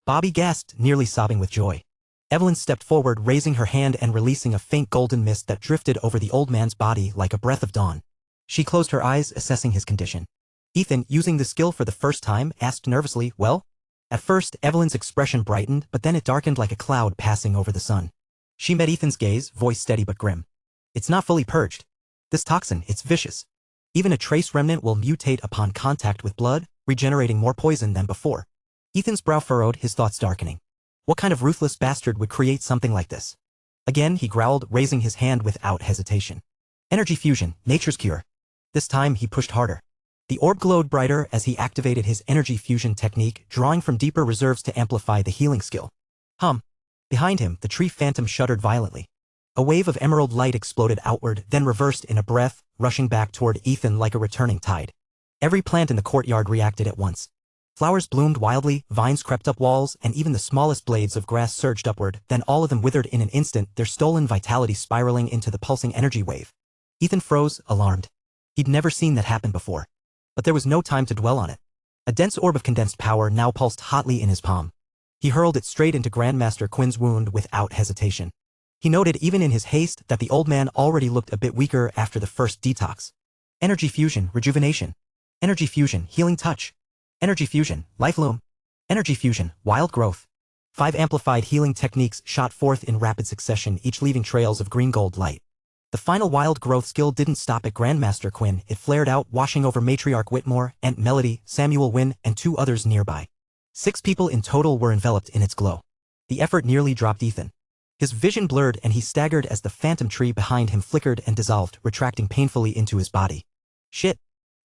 S1: Bobby gasped, nearly sobbing with joy. Evelyn stepped forward, raising her hand and releasing a faint golden mist that drifted over the old man's body like a breath of dawn. She closed her eyes, assessing his condition. Ethan, using the skill for the first time, asked nervously, "Well?" At first, Evelyn's expression brightened, but then it darkened like a cloud passing over the sun. She met Ethan's gaze, voice steady but grim. "It's not fully purged. This toxin, it's vicious. Even a trace remnant will mutate upon contact with blood, regenerating more poison than before." Ethan's brow furrowed, his thoughts darkening. What kind of ruthless bastard would create something like this? Again he growled, raising his hand without hesitation. "Energy fusion, nature's cure." This time he pushed harder. The orb glowed brighter as he activated his energy fusion technique, drawing from deeper reserves to amplify the healing skill. Behind him, the tree phantom shuddered violently. A wave of emerald light exploded outward, then reversed in a breath, rushing back toward Ethan like a returning tide. Every plant in the courtyard reacted at once. Flowers bloomed wildly, vines crept up walls, and even the smallest blades of grass surged upward, then all of them withered in an instant, their stolen vitality spiraling into the pulsing energy wave. Ethan froze, alarmed. He'd never seen that happen before. But there was no time to dwell on it. A dense orb of condensed power now pulsed hotly in his palm. He hurled it straight into Grandmaster Quinn's wound without hesitation. He noted even in his haste that the old man already looked a bit weaker after the first detox. Energy fusion, rejuvenation. Energy fusion, healing touch. Energy fusion, life loom. Energy fusion, wild growth. 5 amplified healing techniques shot forth in rapid succession, each leaving trails of green-gold light. The final wild growth skill didn't stop at Grandmaster Quinn, it flared out, washing over Matriarch Whitmore, Aunt Melody, Samuel Wynne, and 2 others nearby. 6 people in total were enveloped in its glow. The effort nearly dropped Ethan. His vision blurred and he staggered as the phantom tree behind him flickered and dissolved, retracting painfully into his body. Shit.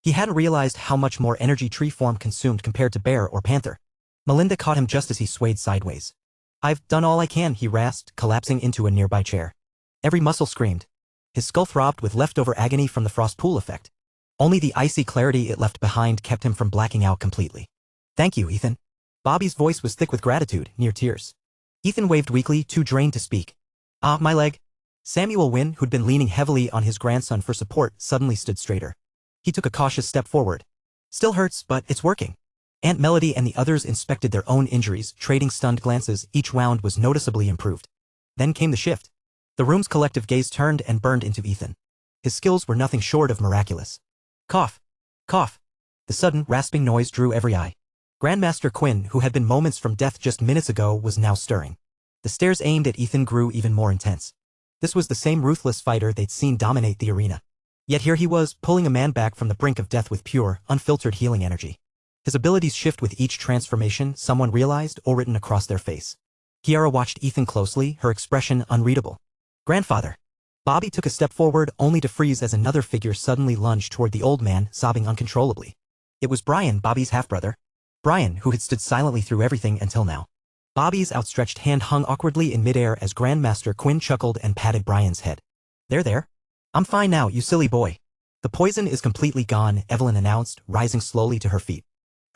S1: He hadn't realized how much more energy tree form consumed compared to bear or panther. Melinda caught him just as he swayed sideways. "I've done all I can," he rasped, collapsing into a nearby chair. Every muscle screamed. His skull throbbed with leftover agony from the frost pool effect. Only the icy clarity it left behind kept him from blacking out completely. "Thank you, Ethan." Bobby's voice was thick with gratitude, near tears. Ethan waved weakly, too drained to speak. "Ah, my leg." Samuel Wynne, who'd been leaning heavily on his grandson for support, suddenly stood straighter. He took a cautious step forward. "Still hurts, but it's working." Aunt Melody and the others inspected their own injuries, trading stunned glances. Each wound was noticeably improved. Then came the shift. The room's collective gaze turned and burned into Ethan. His skills were nothing short of miraculous. Cough. Cough. The sudden, rasping noise drew every eye. Grandmaster Quinn, who had been moments from death just minutes ago, was now stirring. The stares aimed at Ethan grew even more intense. This was the same ruthless fighter they'd seen dominate the arena. Yet here he was, pulling a man back from the brink of death with pure, unfiltered healing energy. His abilities shift with each transformation, someone realized, or written across their face. Kiara watched Ethan closely, her expression unreadable. "Grandfather." Bobby took a step forward, only to freeze as another figure suddenly lunged toward the old man, sobbing uncontrollably. It was Brian, Bobby's half-brother. Brian, who had stood silently through everything until now. Bobby's outstretched hand hung awkwardly in midair as Grandmaster Quinn chuckled and patted Brian's head. There. "I'm fine now, you silly boy." "The poison is completely gone," Evelyn announced, rising slowly to her feet.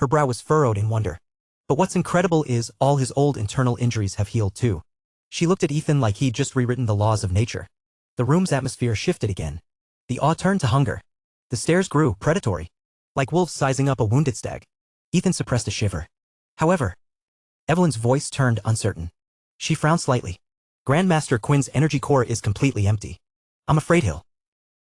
S1: Her brow was furrowed in wonder. "But what's incredible is all his old internal injuries have healed too." She looked at Ethan like he'd just rewritten the laws of nature. The room's atmosphere shifted again. The awe turned to hunger. The stares grew, predatory. Like wolves sizing up a wounded stag. Ethan suppressed a shiver. "However." Evelyn's voice turned uncertain. She frowned slightly. "Grandmaster Quinn's energy core is completely empty. I'm afraid he'll."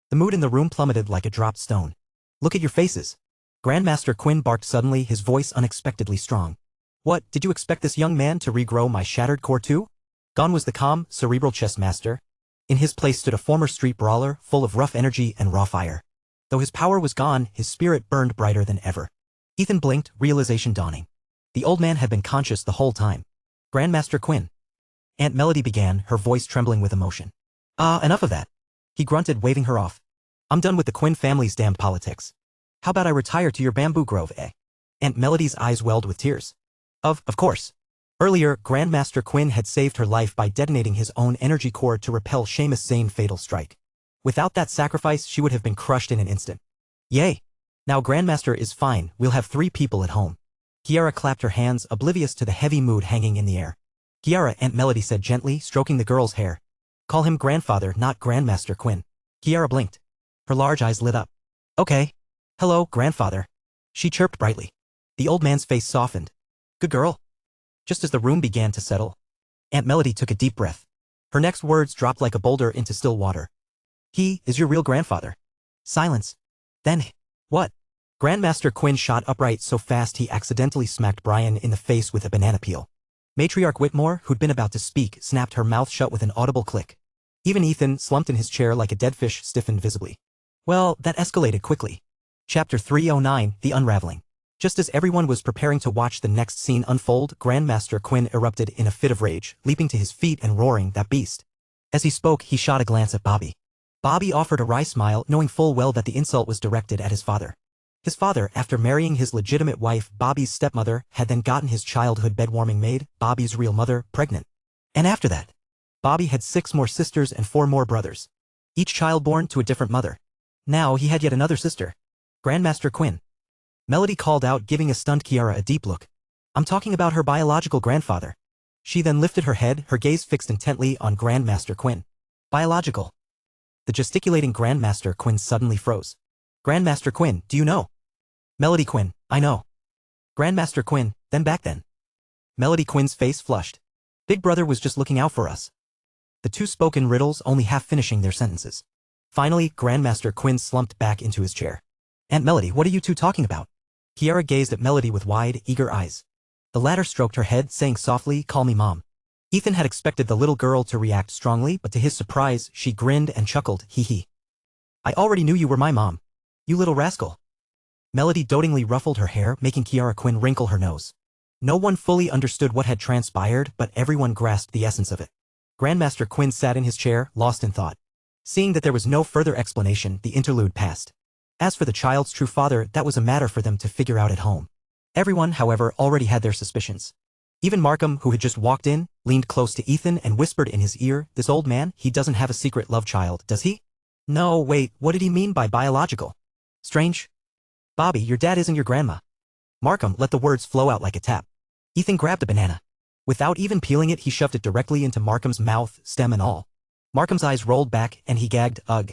S1: The mood in the room plummeted like a dropped stone. "Look at your faces." Grandmaster Quinn barked suddenly, his voice unexpectedly strong. "What, did you expect this young man to regrow my shattered core too?" Gone was the calm, cerebral chess master. In his place stood a former street brawler, full of rough energy and raw fire. Though his power was gone, his spirit burned brighter than ever. Ethan blinked, realization dawning. The old man had been conscious the whole time. "Grandmaster Quinn." Aunt Melody began, her voice trembling with emotion. "Enough of that." He grunted, waving her off. "I'm done with the Quinn family's damned politics. How about I retire to your bamboo grove, eh? Aunt Melody's eyes welled with tears. Of course. Earlier, Grandmaster Quinn had saved her life by detonating his own energy core to repel Seamus Zane's fatal strike. Without that sacrifice, she would have been crushed in an instant. Yay! Now Grandmaster is fine, we'll have 3 people at home. Kiara clapped her hands, oblivious to the heavy mood hanging in the air. Kiara, Aunt Melody said gently, stroking the girl's hair. Call him grandfather, not Grandmaster Quinn. Kiara blinked. Her large eyes lit up. Okay. Hello, grandfather. She chirped brightly. The old man's face softened. Good girl. Just as the room began to settle, Aunt Melody took a deep breath. Her next words dropped like a boulder into still water. He is your real grandfather. Silence. Then, what? Grandmaster Quinn shot upright so fast he accidentally smacked Brian in the face with a banana peel. Matriarch Whitmore, who'd been about to speak, snapped her mouth shut with an audible click. Even Ethan, slumped in his chair like a dead fish, stiffened visibly. Well, that escalated quickly. Chapter 309, The Unraveling. Just as everyone was preparing to watch the next scene unfold, Grandmaster Quinn erupted in a fit of rage, leaping to his feet and roaring, "That beast!" As he spoke, he shot a glance at Bobby. Bobby offered a wry smile, knowing full well that the insult was directed at his father. His father, after marrying his legitimate wife, Bobby's stepmother, had then gotten his childhood bedwarming maid, Bobby's real mother, pregnant. And after that, Bobby had 6 more sisters and 4 more brothers. Each child born to a different mother. Now he had yet another sister. Grandmaster Quinn. Melody called out, giving a stunned Kiara a deep look. I'm talking about her biological grandfather. She then lifted her head, her gaze fixed intently on Grandmaster Quinn. Biological. The gesticulating Grandmaster Quinn suddenly froze. Grandmaster Quinn, do you know? Melody Quinn, I know. Grandmaster Quinn, then back then. Melody Quinn's face flushed. Big brother was just looking out for us. The two spoke in riddles, only half finishing their sentences. Finally, Grandmaster Quinn slumped back into his chair. Aunt Melody, what are you two talking about? Kiara gazed at Melody with wide, eager eyes. The latter stroked her head, saying softly, Call me Mom. Ethan had expected the little girl to react strongly, but to his surprise, she grinned and chuckled, hee hee. I already knew you were my mom. You little rascal. Melody dotingly ruffled her hair, making Kiara Quinn wrinkle her nose. No one fully understood what had transpired, but everyone grasped the essence of it. Grandmaster Quinn sat in his chair, lost in thought. Seeing that there was no further explanation, the interlude passed. As for the child's true father, that was a matter for them to figure out at home. Everyone, however, already had their suspicions. Even Markham, who had just walked in, leaned close to Ethan and whispered in his ear, This old man, he doesn't have a secret love child, does he? No, wait, what did he mean by biological? Strange. Bobby, your dad isn't your grandma. Markham let the words flow out like a tap. Ethan grabbed a banana. Without even peeling it, he shoved it directly into Markham's mouth, stem and all. Markham's eyes rolled back, and he gagged, ugh.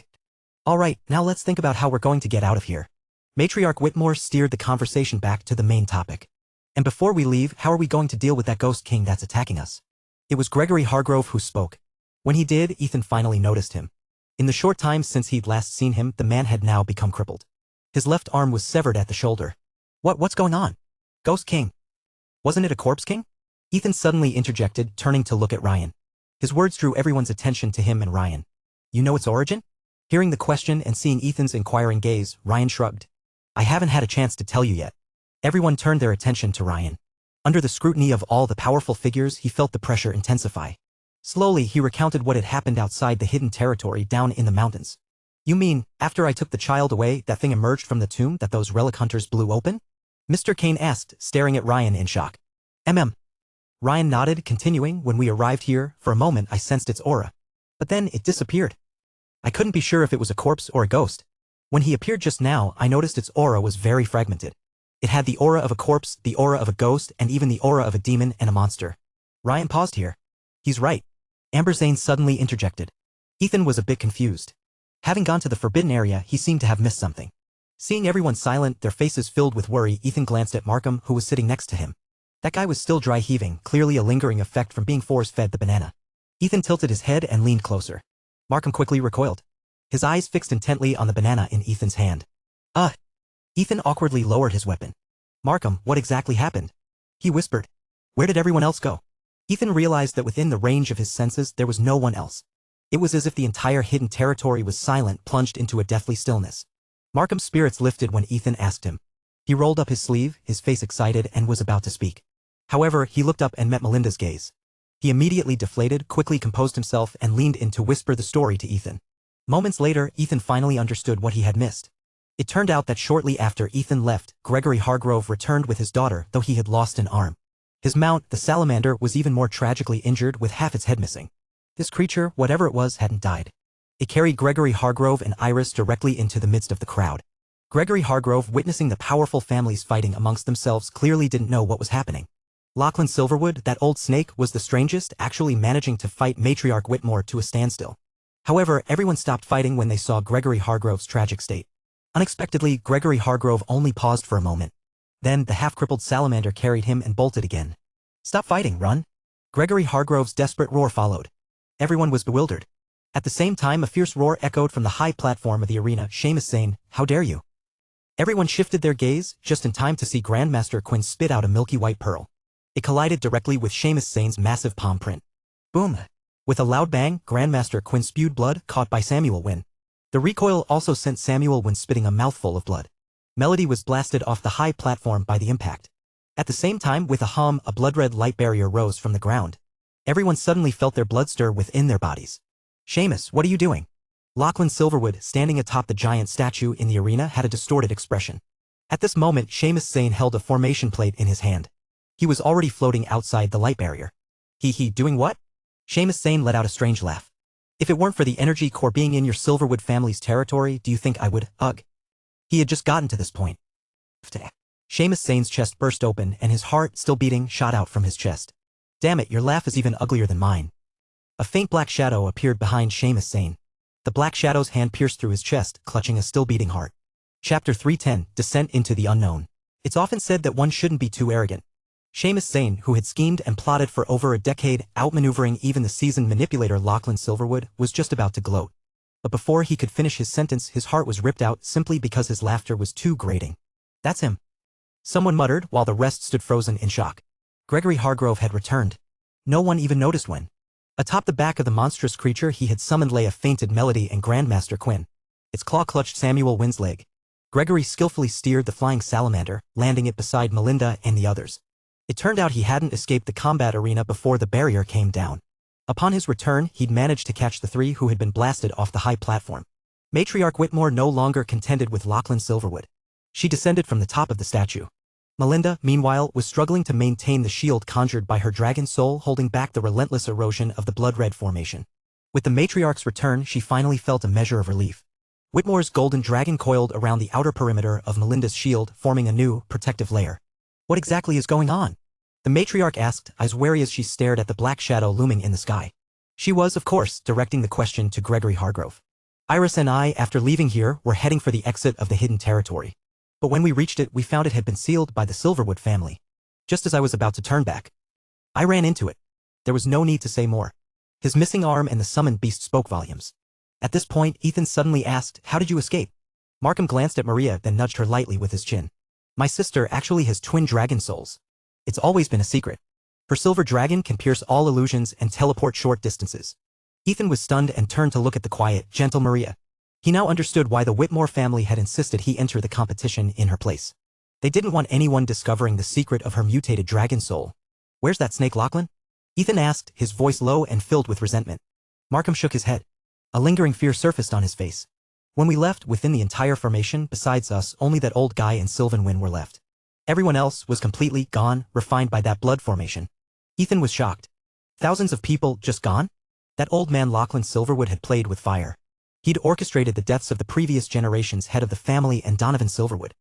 S1: All right, now let's think about how we're going to get out of here. Matriarch Whitmore steered the conversation back to the main topic. And before we leave, how are we going to deal with that ghost king that's attacking us? It was Gregory Hargrove who spoke. When he did, Ethan finally noticed him. In the short time since he'd last seen him, the man had now become crippled. His left arm was severed at the shoulder. What's going on? Ghost king. Wasn't it a corpse king? Ethan suddenly interjected, turning to look at Ryan. His words drew everyone's attention to him and Ryan. You know its origin? Hearing the question and seeing Ethan's inquiring gaze, Ryan shrugged. I haven't had a chance to tell you yet. Everyone turned their attention to Ryan. Under the scrutiny of all the powerful figures, he felt the pressure intensify. Slowly, he recounted what had happened outside the hidden territory down in the mountains. You mean, after I took the child away, that thing emerged from the tomb that those relic hunters blew open? Mr. Kane asked, staring at Ryan in shock. Ryan nodded, continuing, When we arrived here, for a moment I sensed its aura. But then it disappeared. I couldn't be sure if it was a corpse or a ghost. When he appeared just now, I noticed its aura was very fragmented. It had the aura of a corpse, the aura of a ghost, and even the aura of a demon and a monster. Ryan paused here. He's right. Amber Zane suddenly interjected. Ethan was a bit confused. Having gone to the forbidden area, he seemed to have missed something. Seeing everyone silent, their faces filled with worry, Ethan glanced at Markham, who was sitting next to him. That guy was still dry heaving, clearly a lingering effect from being force-fed the banana. Ethan tilted his head and leaned closer. Markham quickly recoiled. His eyes fixed intently on the banana in Ethan's hand. Ethan awkwardly lowered his weapon. Markham, what exactly happened? He whispered. Where did everyone else go? Ethan realized that within the range of his senses there was no one else. It was as if the entire hidden territory was silent, plunged into a deathly stillness. Markham's spirits lifted when Ethan asked him. He rolled up his sleeve, his face excited, and was about to speak. However, he looked up and met Melinda's gaze. He immediately deflated, quickly composed himself, and leaned in to whisper the story to Ethan. Moments later, Ethan finally understood what he had missed. It turned out that shortly after Ethan left, Gregory Hargrove returned with his daughter, though he had lost an arm. His mount, the salamander, was even more tragically injured with half its head missing. This creature, whatever it was, hadn't died. It carried Gregory Hargrove and Iris directly into the midst of the crowd. Gregory Hargrove, witnessing the powerful families fighting amongst themselves, clearly didn't know what was happening. Lachlan Silverwood, that old snake, was the strangest, actually managing to fight Matriarch Whitmore to a standstill. However, everyone stopped fighting when they saw Gregory Hargrove's tragic state. Unexpectedly, Gregory Hargrove only paused for a moment. Then, the half-crippled salamander carried him and bolted again. "Stop fighting, run!" Gregory Hargrove's desperate roar followed. Everyone was bewildered. At the same time, a fierce roar echoed from the high platform of the arena, Seamus saying, "How dare you!" Everyone shifted their gaze, just in time to see Grandmaster Quinn spit out a milky white pearl. It collided directly with Seamus Sane's massive palm print. Boom! With a loud bang, Grandmaster Quinn spewed blood, caught by Samuel Wynne. The recoil also sent Samuel Wynne spitting a mouthful of blood. Melody was blasted off the high platform by the impact. At the same time, with a hum, a blood-red light barrier rose from the ground. Everyone suddenly felt their blood stir within their bodies. "Seamus, what are you doing?" Lachlan Silverwood, standing atop the giant statue in the arena, had a distorted expression. At this moment, Seamus Sane held a formation plate in his hand. He was already floating outside the light barrier. Doing what?" Seamus Sane let out a strange laugh. "If it weren't for the energy core being in your Silverwood family's territory, do you think I would, ugh?" He had just gotten to this point. Seamus Sane's chest burst open and his heart, still beating, shot out from his chest. "Damn it, your laugh is even uglier than mine." A faint black shadow appeared behind Seamus Sane. The black shadow's hand pierced through his chest, clutching a still beating heart. Chapter 310, Descent into the Unknown. It's often said that one shouldn't be too arrogant. Seamus Sane, who had schemed and plotted for over a decade, outmaneuvering even the seasoned manipulator Lachlan Silverwood, was just about to gloat. But before he could finish his sentence, his heart was ripped out simply because his laughter was too grating. "That's him," someone muttered, while the rest stood frozen in shock. Gregory Hargrove had returned. No one even noticed when. Atop the back of the monstrous creature he had summoned lay a fainted Melody and Grandmaster Quinn. Its claw clutched Samuel Wynn's leg. Gregory skillfully steered the flying salamander, landing it beside Melinda and the others. It turned out he hadn't escaped the combat arena before the barrier came down. Upon his return, he'd managed to catch the three who had been blasted off the high platform. Matriarch Whitmore no longer contended with Lachlan Silverwood. She descended from the top of the statue. Melinda, meanwhile, was struggling to maintain the shield conjured by her dragon soul, holding back the relentless erosion of the blood-red formation. With the matriarch's return, she finally felt a measure of relief. Whitmore's golden dragon coiled around the outer perimeter of Melinda's shield, forming a new, protective layer. "What exactly is going on?" the matriarch asked, eyes wary as she stared at the black shadow looming in the sky. She was, of course, directing the question to Gregory Hargrove. "Iris and I, after leaving here, were heading for the exit of the hidden territory. But when we reached it, we found it had been sealed by the Silverwood family. Just as I was about to turn back, I ran into it." There was no need to say more. His missing arm and the summoned beast spoke volumes. At this point, Ethan suddenly asked, "How did you escape?" Markham glanced at Maria, then nudged her lightly with his chin. "My sister actually has twin dragon souls. It's always been a secret. Her silver dragon can pierce all illusions and teleport short distances." Ethan was stunned and turned to look at the quiet, gentle Maria. He now understood why the Whitmore family had insisted he enter the competition in her place. They didn't want anyone discovering the secret of her mutated dragon soul. "Where's that snake, Lachlan?" Ethan asked, his voice low and filled with resentment. Markham shook his head. A lingering fear surfaced on his face. "When we left, within the entire formation, besides us, only that old guy and Sylvan Wynne were left. Everyone else was completely gone, refined by that blood formation." Ethan was shocked. Thousands of people just gone? That old man Lachlan Silverwood had played with fire. He'd orchestrated the deaths of the previous generation's head of the family and Donovan Silverwood.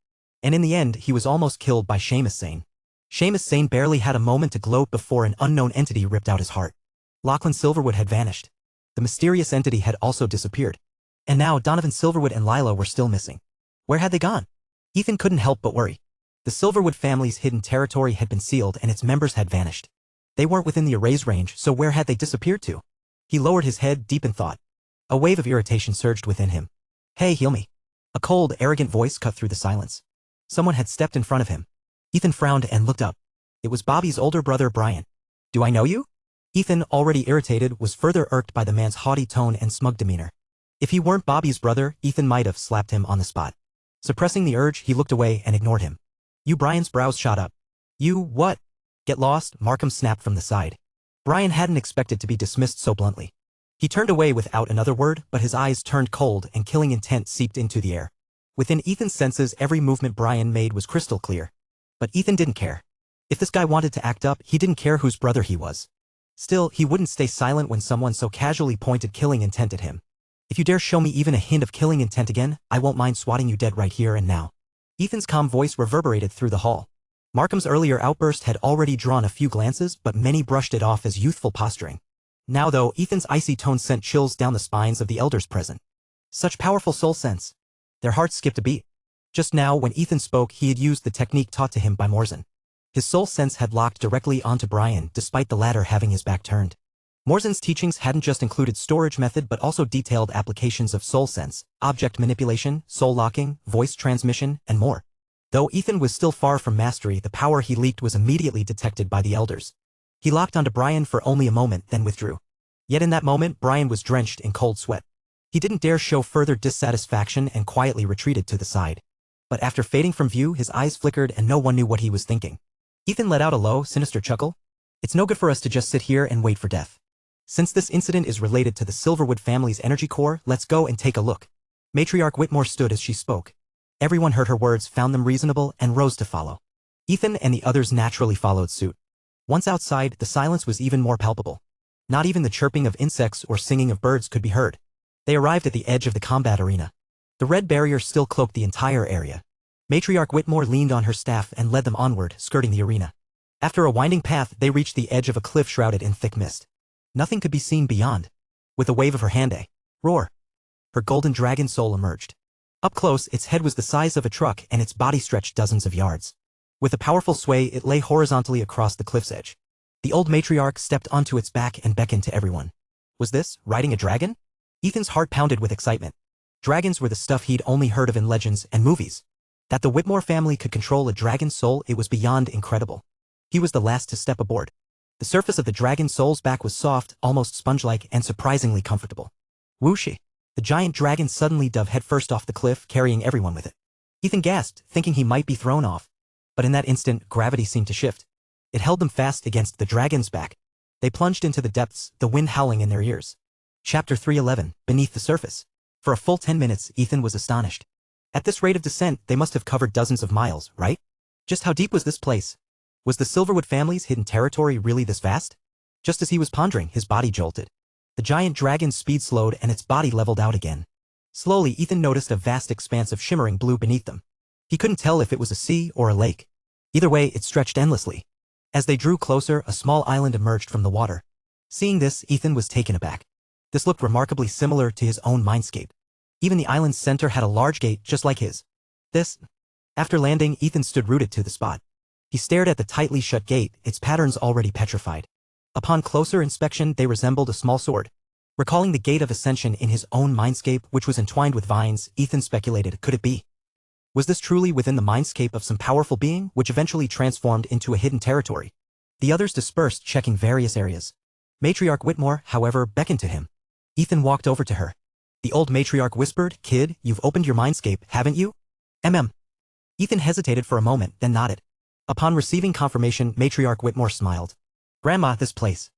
S1: And in the end, he was almost killed by Seamus Sane. Seamus Sane barely had a moment to gloat before an unknown entity ripped out his heart. Lachlan Silverwood had vanished. The mysterious entity had also disappeared. And now Donovan Silverwood and Lila were still missing. Where had they gone? Ethan couldn't help but worry. The Silverwood family's hidden territory had been sealed and its members had vanished. They weren't within the erase range, so where had they disappeared to? He lowered his head, deep in thought. A wave of irritation surged within him. "Hey, heal me." A cold, arrogant voice cut through the silence. Someone had stepped in front of him. Ethan frowned and looked up. It was Bobby's older brother, Brian. "Do I know you?" Ethan, already irritated, was further irked by the man's haughty tone and smug demeanor. If he weren't Bobby's brother, Ethan might have slapped him on the spot. Suppressing the urge, he looked away and ignored him. "You." Brian's brows shot up. "You, what?" "Get lost," Markham snapped from the side. Brian hadn't expected to be dismissed so bluntly. He turned away without another word, but his eyes turned cold and killing intent seeped into the air. Within Ethan's senses, every movement Brian made was crystal clear. But Ethan didn't care. If this guy wanted to act up, he didn't care whose brother he was. Still, he wouldn't stay silent when someone so casually pointed killing intent at him. If you dare show me even a hint of killing intent again, I won't mind swatting you dead right here and now. Ethan's calm voice reverberated through the hall. Markham's earlier outburst had already drawn a few glances, but many brushed it off as youthful posturing. Now though, Ethan's icy tone sent chills down the spines of the elders present. Such powerful soul sense. Their hearts skipped a beat. Just now, when Ethan spoke, he had used the technique taught to him by Morzin. His soul sense had locked directly onto Brian, despite the latter having his back turned. Morzin's teachings hadn't just included storage method but also detailed applications of soul sense, object manipulation, soul locking, voice transmission, and more. Though Ethan was still far from mastery, the power he leaked was immediately detected by the elders. He locked onto Brian for only a moment, then withdrew. Yet in that moment, Brian was drenched in cold sweat. He didn't dare show further dissatisfaction and quietly retreated to the side. But after fading from view, his eyes flickered and no one knew what he was thinking. Ethan let out a low, sinister chuckle. It's no good for us to just sit here and wait for death. Since this incident is related to the Silverwood family's energy core, let's go and take a look. Matriarch Whitmore stood as she spoke. Everyone heard her words, found them reasonable, and rose to follow. Ethan and the others naturally followed suit. Once outside, the silence was even more palpable. Not even the chirping of insects or singing of birds could be heard. They arrived at the edge of the combat arena. The red barrier still cloaked the entire area. Matriarch Whitmore leaned on her staff and led them onward, skirting the arena. After a winding path, they reached the edge of a cliff shrouded in thick mist. Nothing could be seen beyond. With a wave of her hand, a roar. Her golden dragon soul emerged. Up close, its head was the size of a truck and its body stretched dozens of yards. With a powerful sway, it lay horizontally across the cliff's edge. The old matriarch stepped onto its back and beckoned to everyone. Was this riding a dragon? Ethan's heart pounded with excitement. Dragons were the stuff he'd only heard of in legends and movies. That the Whitmore family could control a dragon's soul, it was beyond incredible. He was the last to step aboard. The surface of the dragon's soul's back was soft, almost sponge-like, and surprisingly comfortable. Whooshy! The giant dragon suddenly dove headfirst off the cliff, carrying everyone with it. Ethan gasped, thinking he might be thrown off. But in that instant, gravity seemed to shift. It held them fast against the dragon's back. They plunged into the depths, the wind howling in their ears. Chapter 311, Beneath the Surface. For a full 10 minutes, Ethan was astonished. At this rate of descent, they must have covered dozens of miles, right? Just how deep was this place? Was the Silverwood family's hidden territory really this vast? Just as he was pondering, his body jolted. The giant dragon's speed slowed and its body leveled out again. Slowly, Ethan noticed a vast expanse of shimmering blue beneath them. He couldn't tell if it was a sea or a lake. Either way, it stretched endlessly. As they drew closer, a small island emerged from the water. Seeing this, Ethan was taken aback. This looked remarkably similar to his own mindscape. Even the island's center had a large gate just like his. After landing, Ethan stood rooted to the spot. He stared at the tightly shut gate, its patterns already petrified. Upon closer inspection, they resembled a small sword. Recalling the Gate of Ascension in his own mindscape, which was entwined with vines, Ethan speculated, could it be? Was this truly within the mindscape of some powerful being, which eventually transformed into a hidden territory? The others dispersed, checking various areas. Matriarch Whitmore, however, beckoned to him. Ethan walked over to her. The old matriarch whispered, "Kid, you've opened your mindscape, haven't you?" Ethan hesitated for a moment, then nodded. Upon receiving confirmation, Matriarch Whitmore smiled. "Grandma, this place."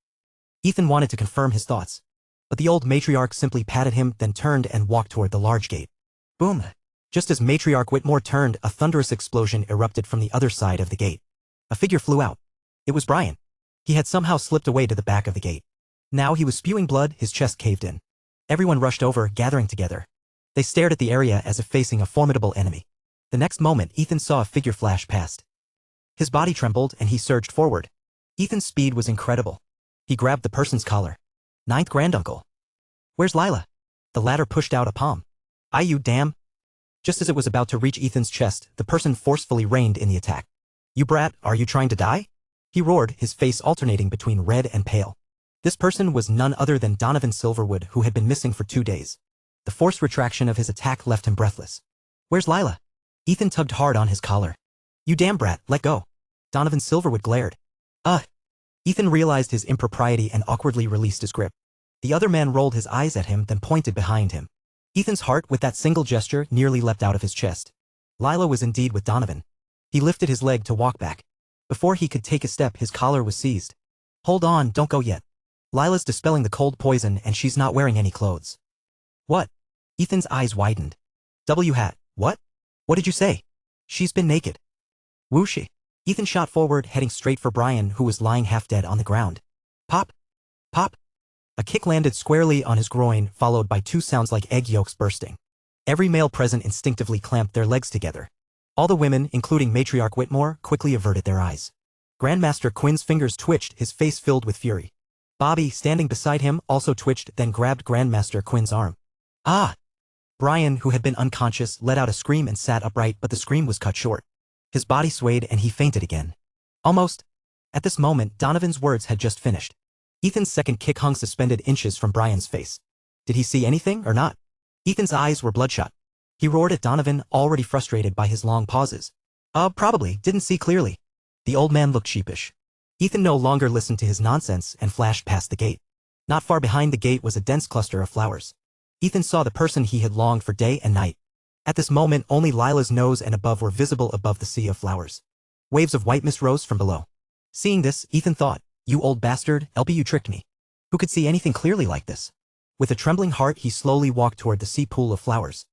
S1: Ethan wanted to confirm his thoughts. But the old matriarch simply patted him, then turned and walked toward the large gate. Boom! Just as Matriarch Whitmore turned, a thunderous explosion erupted from the other side of the gate. A figure flew out. It was Brian. He had somehow slipped away to the back of the gate. Now he was spewing blood, his chest caved in. Everyone rushed over, gathering together. They stared at the area as if facing a formidable enemy. The next moment, Ethan saw a figure flash past. His body trembled and he surged forward. Ethan's speed was incredible. He grabbed the person's collar. "Ninth granduncle. Where's Lila?" The latter pushed out a palm. "You damn." Just as it was about to reach Ethan's chest, the person forcefully reined in the attack. "You brat, are you trying to die?" He roared, his face alternating between red and pale. This person was none other than Donovan Silverwood, who had been missing for 2 days. The forced retraction of his attack left him breathless. "Where's Lila?" Ethan tugged hard on his collar. "You damn brat, let go." Donovan Silverwood glared. Ethan realized his impropriety and awkwardly released his grip. The other man rolled his eyes at him, then pointed behind him. Ethan's heart, with that single gesture, nearly leapt out of his chest. Lila was indeed with Donovan. He lifted his leg to walk back. Before he could take a step, his collar was seized. "Hold on, don't go yet. Lila's dispelling the cold poison and she's not wearing any clothes." "What?" Ethan's eyes widened. "Hat, what?" What did you say? She's been naked. Whoosh. Ethan shot forward, heading straight for Brian, who was lying half dead on the ground. Pop! Pop! A kick landed squarely on his groin, followed by two sounds like egg yolks bursting. Every male present instinctively clamped their legs together. All the women, including Matriarch Whitmore, quickly averted their eyes. Grandmaster Quinn's fingers twitched, his face filled with fury. Bobby, standing beside him, also twitched, then grabbed Grandmaster Quinn's arm. Ah! Brian, who had been unconscious, let out a scream and sat upright, but the scream was cut short. His body swayed and he fainted again. Almost. At this moment, Donovan's words had just finished. Ethan's second kick hung suspended inches from Brian's face. Did he see anything or not? Ethan's eyes were bloodshot. He roared at Donovan, already frustrated by his long pauses. Probably, didn't see clearly. The old man looked sheepish. Ethan no longer listened to his nonsense and flashed past the gate. Not far behind the gate was a dense cluster of flowers. Ethan saw the person he had longed for day and night. At this moment, only Lila's nose and above were visible above the sea of flowers. Waves of white mist rose from below. Seeing this, Ethan thought, "You old bastard, LB, you tricked me. Who could see anything clearly like this?" With a trembling heart, he slowly walked toward the sea pool of flowers.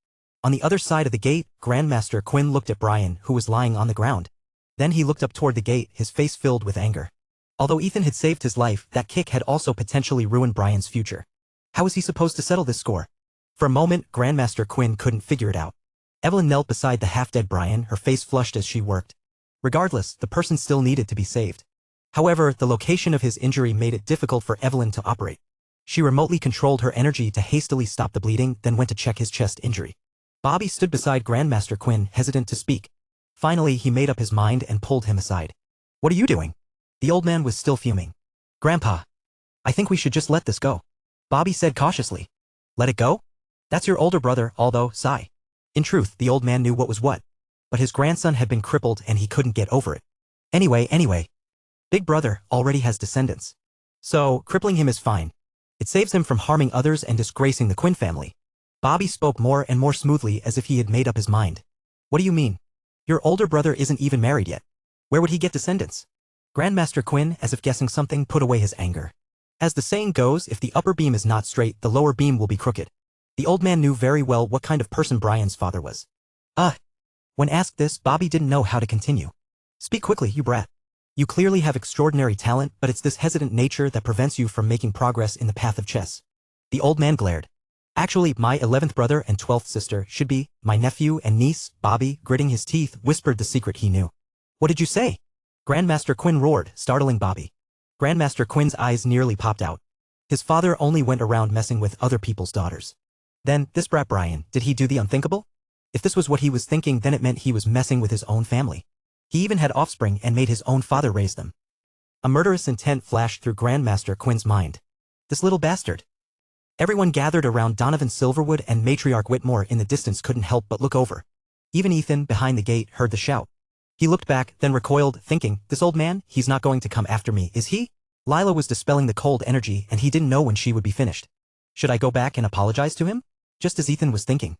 S1: On the other side of the gate, Grandmaster Quinn looked at Brian, who was lying on the ground. Then he looked up toward the gate, his face filled with anger. Although Ethan had saved his life, that kick had also potentially ruined Brian's future. How was he supposed to settle this score? For a moment, Grandmaster Quinn couldn't figure it out. Evelyn knelt beside the half-dead Brian, her face flushed as she worked. Regardless, the person still needed to be saved. However, the location of his injury made it difficult for Evelyn to operate. She remotely controlled her energy to hastily stop the bleeding, then went to check his chest injury. Bobby stood beside Grandmaster Quinn, hesitant to speak. Finally, he made up his mind and pulled him aside. "What are you doing?" The old man was still fuming. "Grandpa, I think we should just let this go," Bobby said cautiously. "Let it go? That's your older brother, although, sigh." In truth, the old man knew what was what. But his grandson had been crippled and he couldn't get over it. Anyway. Big brother already has descendants. So, crippling him is fine. It saves him from harming others and disgracing the Quinn family. Bobby spoke more and more smoothly as if he had made up his mind. "What do you mean? Your older brother isn't even married yet. Where would he get descendants?" Grandmaster Quinn, as if guessing something, put away his anger. As the saying goes, if the upper beam is not straight, the lower beam will be crooked. The old man knew very well what kind of person Brian's father was. When asked this, Bobby didn't know how to continue. "Speak quickly, you brat. You clearly have extraordinary talent, but it's this hesitant nature that prevents you from making progress in the path of chess." The old man glared. "Actually, my 11th brother and 12th sister should be my nephew and niece." Bobby, gritting his teeth, whispered the secret he knew. "What did you say?" Grandmaster Quinn roared, startling Bobby. Grandmaster Quinn's eyes nearly popped out. His father only went around messing with other people's daughters. Then, this brat Brian, did he do the unthinkable? If this was what he was thinking, then it meant he was messing with his own family. He even had offspring and made his own father raise them. A murderous intent flashed through Grandmaster Quinn's mind. This little bastard. Everyone gathered around Donovan Silverwood and Matriarch Whitmore in the distance couldn't help but look over. Even Ethan, behind the gate, heard the shout. He looked back, then recoiled, thinking, "This old man, he's not going to come after me, is he?" Lila was dispelling the cold energy and he didn't know when she would be finished. Should I go back and apologize to him? Just as Ethan was thinking.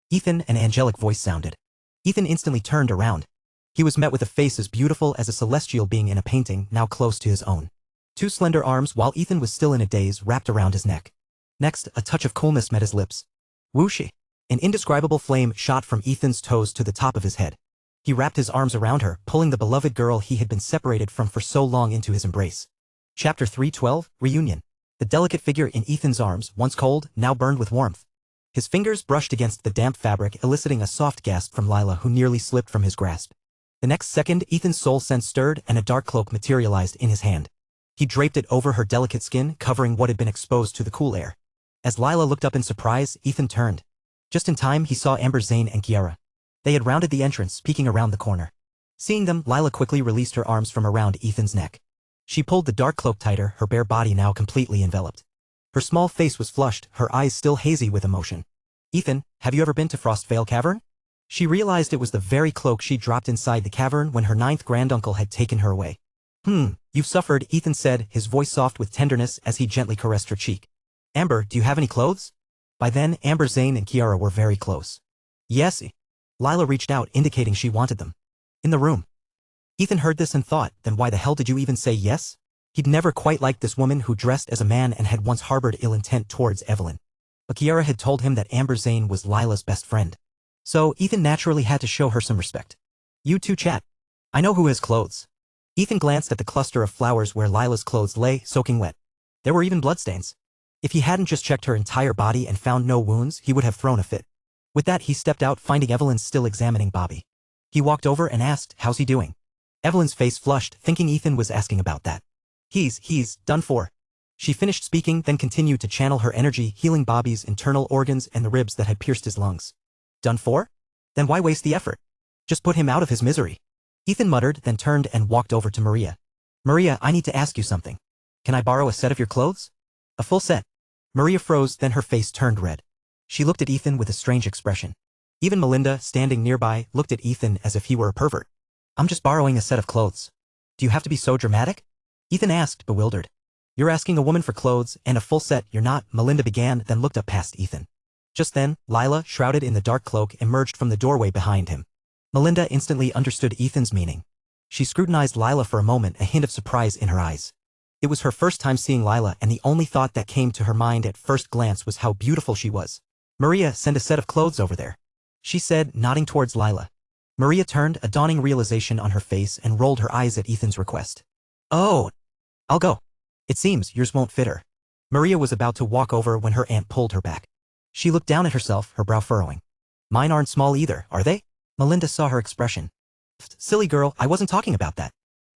S1: "Ethan," an angelic voice sounded. Ethan instantly turned around. He was met with a face as beautiful as a celestial being in a painting, now close to his own. Two slender arms, while Ethan was still in a daze, wrapped around his neck. Next, a touch of coolness met his lips. Whoosh! An indescribable flame shot from Ethan's toes to the top of his head. He wrapped his arms around her, pulling the beloved girl he had been separated from for so long into his embrace. Chapter 312, Reunion. The delicate figure in Ethan's arms, once cold, now burned with warmth. His fingers brushed against the damp fabric, eliciting a soft gasp from Lila, who nearly slipped from his grasp. The next second, Ethan's soul sense stirred and a dark cloak materialized in his hand. He draped it over her delicate skin, covering what had been exposed to the cool air. As Lila looked up in surprise, Ethan turned. Just in time, he saw Amber, Zane, and Kiara. They had rounded the entrance, peeking around the corner. Seeing them, Lila quickly released her arms from around Ethan's neck. She pulled the dark cloak tighter, her bare body now completely enveloped. Her small face was flushed, her eyes still hazy with emotion. "Ethan, have you ever been to Frostvale Cavern?" She realized it was the very cloak she dropped inside the cavern when her 9th granduncle had taken her away. You've suffered," Ethan said, his voice soft with tenderness as he gently caressed her cheek. "Amber, do you have any clothes?" By then, Amber, Zane, and Kiara were very close. "Yes." Lila reached out, indicating she wanted them. "In the room." Ethan heard this and thought, then why the hell did you even say yes? He'd never quite liked this woman who dressed as a man and had once harbored ill intent towards Evelyn. But Kiara had told him that Amber Zane was Lila's best friend. So Ethan naturally had to show her some respect. You two chat. I know who has clothes. Ethan glanced at the cluster of flowers where Lila's clothes lay, soaking wet. There were even bloodstains. If he hadn't just checked her entire body and found no wounds, he would have thrown a fit. With that, he stepped out, finding Evelyn still examining Bobby. He walked over and asked, "How's he doing?" Evelyn's face flushed, thinking Ethan was asking about that. He's done for. She finished speaking, then continued to channel her energy, healing Bobby's internal organs and the ribs that had pierced his lungs. Done for? Then why waste the effort? Just put him out of his misery. Ethan muttered, then turned and walked over to Maria. Maria, I need to ask you something. Can I borrow a set of your clothes? A full set. Maria froze, then her face turned red. She looked at Ethan with a strange expression. Even Melinda, standing nearby, looked at Ethan as if he were a pervert. I'm just borrowing a set of clothes. Do you have to be so dramatic? Ethan asked, bewildered. You're asking a woman for clothes and a full set, you're not, Melinda began, then looked up past Ethan. Just then, Lila, shrouded in the dark cloak, emerged from the doorway behind him. Melinda instantly understood Ethan's meaning. She scrutinized Lila for a moment, a hint of surprise in her eyes. It was her first time seeing Lila, and the only thought that came to her mind at first glance was how beautiful she was. Maria, send a set of clothes over there, she said, nodding towards Lila. Maria turned, a dawning realization on her face, and rolled her eyes at Ethan's request. Oh, I'll go. It seems yours won't fit her. Maria was about to walk over when her aunt pulled her back. She looked down at herself, her brow furrowing. Mine aren't small either, are they? Melinda saw her expression. Silly girl, I wasn't talking about that.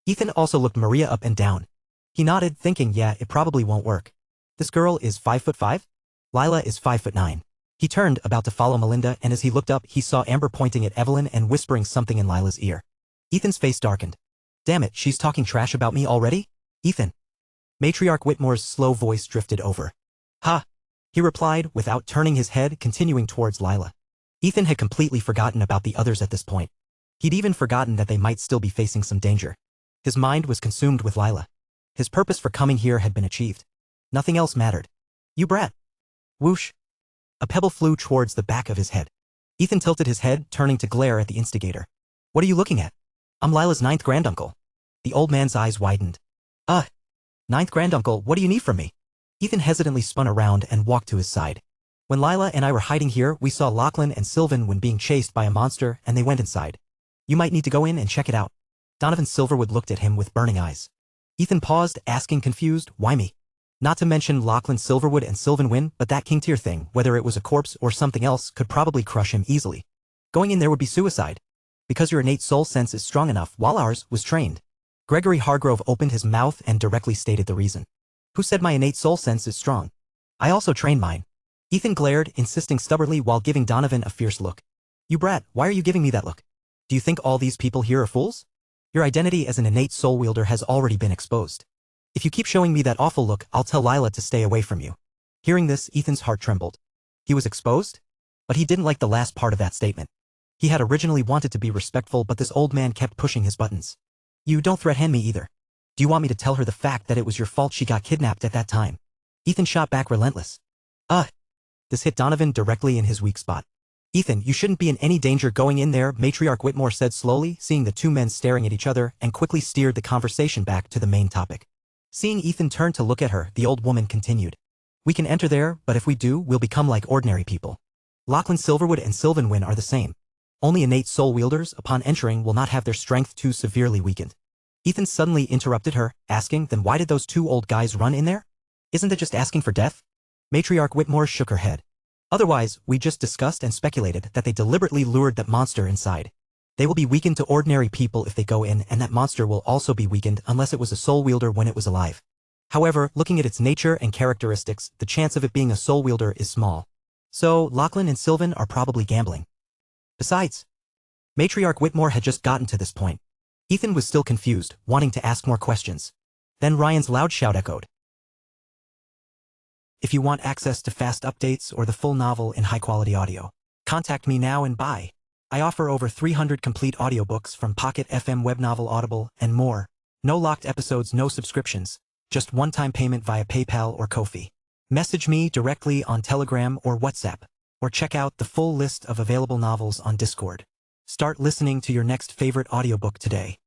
S1: Ethan also looked Maria up and down. He nodded, thinking, yeah, it probably won't work. This girl is 5'5"? Lila is 5'9". He turned, about to follow Melinda, and as he looked up, he saw Amber pointing at Evelyn and whispering something in Lila's ear. Ethan's face darkened. Damn it, she's talking trash about me already? Ethan. Matriarch Whitmore's slow voice drifted over. Ha! He replied, without turning his head, continuing towards Lila. Ethan had completely forgotten about the others at this point. He'd even forgotten that they might still be facing some danger. His mind was consumed with Lila. His purpose for coming here had been achieved. Nothing else mattered. You brat. Whoosh. A pebble flew towards the back of his head. Ethan tilted his head, turning to glare at the instigator. What are you looking at? I'm Lila's 9th granduncle. The old man's eyes widened. 9th granduncle, what do you need from me? Ethan hesitantly spun around and walked to his side. When Lila and I were hiding here, we saw Lachlan and Sylvan when being chased by a monster, and they went inside. You might need to go in and check it out. Donovan Silverwood looked at him with burning eyes. Ethan paused, asking confused, why me? Not to mention Lachlan Silverwood and Sylvan Wynn, but that King Tier thing, whether it was a corpse or something else, could probably crush him easily. Going in there would be suicide. Because your innate soul sense is strong enough, while ours was trained. Gregory Hargrove opened his mouth and directly stated the reason. Who said my innate soul sense is strong? I also trained mine. Ethan glared, insisting stubbornly while giving Donovan a fierce look. You brat, why are you giving me that look? Do you think all these people here are fools? Your identity as an innate soul wielder has already been exposed. If you keep showing me that awful look, I'll tell Lila to stay away from you. Hearing this, Ethan's heart trembled. He was exposed? But he didn't like the last part of that statement. He had originally wanted to be respectful, but this old man kept pushing his buttons. You don't threaten me either. Do you want me to tell her the fact that it was your fault she got kidnapped at that time? Ethan shot back relentless. This hit Donovan directly in his weak spot. Ethan, you shouldn't be in any danger going in there, Matriarch Whitmore said slowly, seeing the two men staring at each other, and quickly steered the conversation back to the main topic. Seeing Ethan turn to look at her, the old woman continued. We can enter there, but if we do, we'll become like ordinary people. Lachlan Silverwood and Sylvan Wynn are the same. Only innate soul wielders, upon entering, will not have their strength too severely weakened. Ethan suddenly interrupted her, asking, then why did those two old guys run in there? Isn't that just asking for death? Matriarch Whitmore shook her head. Otherwise, we just discussed and speculated that they deliberately lured that monster inside. They will be weakened to ordinary people if they go in, and that monster will also be weakened unless it was a soul wielder when it was alive. However, looking at its nature and characteristics, the chance of it being a soul wielder is small. So, Lachlan and Sylvan are probably gambling. Besides, Matriarch Whitmore had just gotten to this point. Ethan was still confused, wanting to ask more questions. Then Ryan's loud shout echoed. If you want access to fast updates or the full novel in high-quality audio, contact me now and buy. I offer over 300 complete audiobooks from Pocket FM, Webnovel, Audible, and more. No locked episodes, no subscriptions. Just one-time payment via PayPal or Ko-fi. Message me directly on Telegram or WhatsApp, or check out the full list of available novels on Discord. Start listening to your next favorite audiobook today.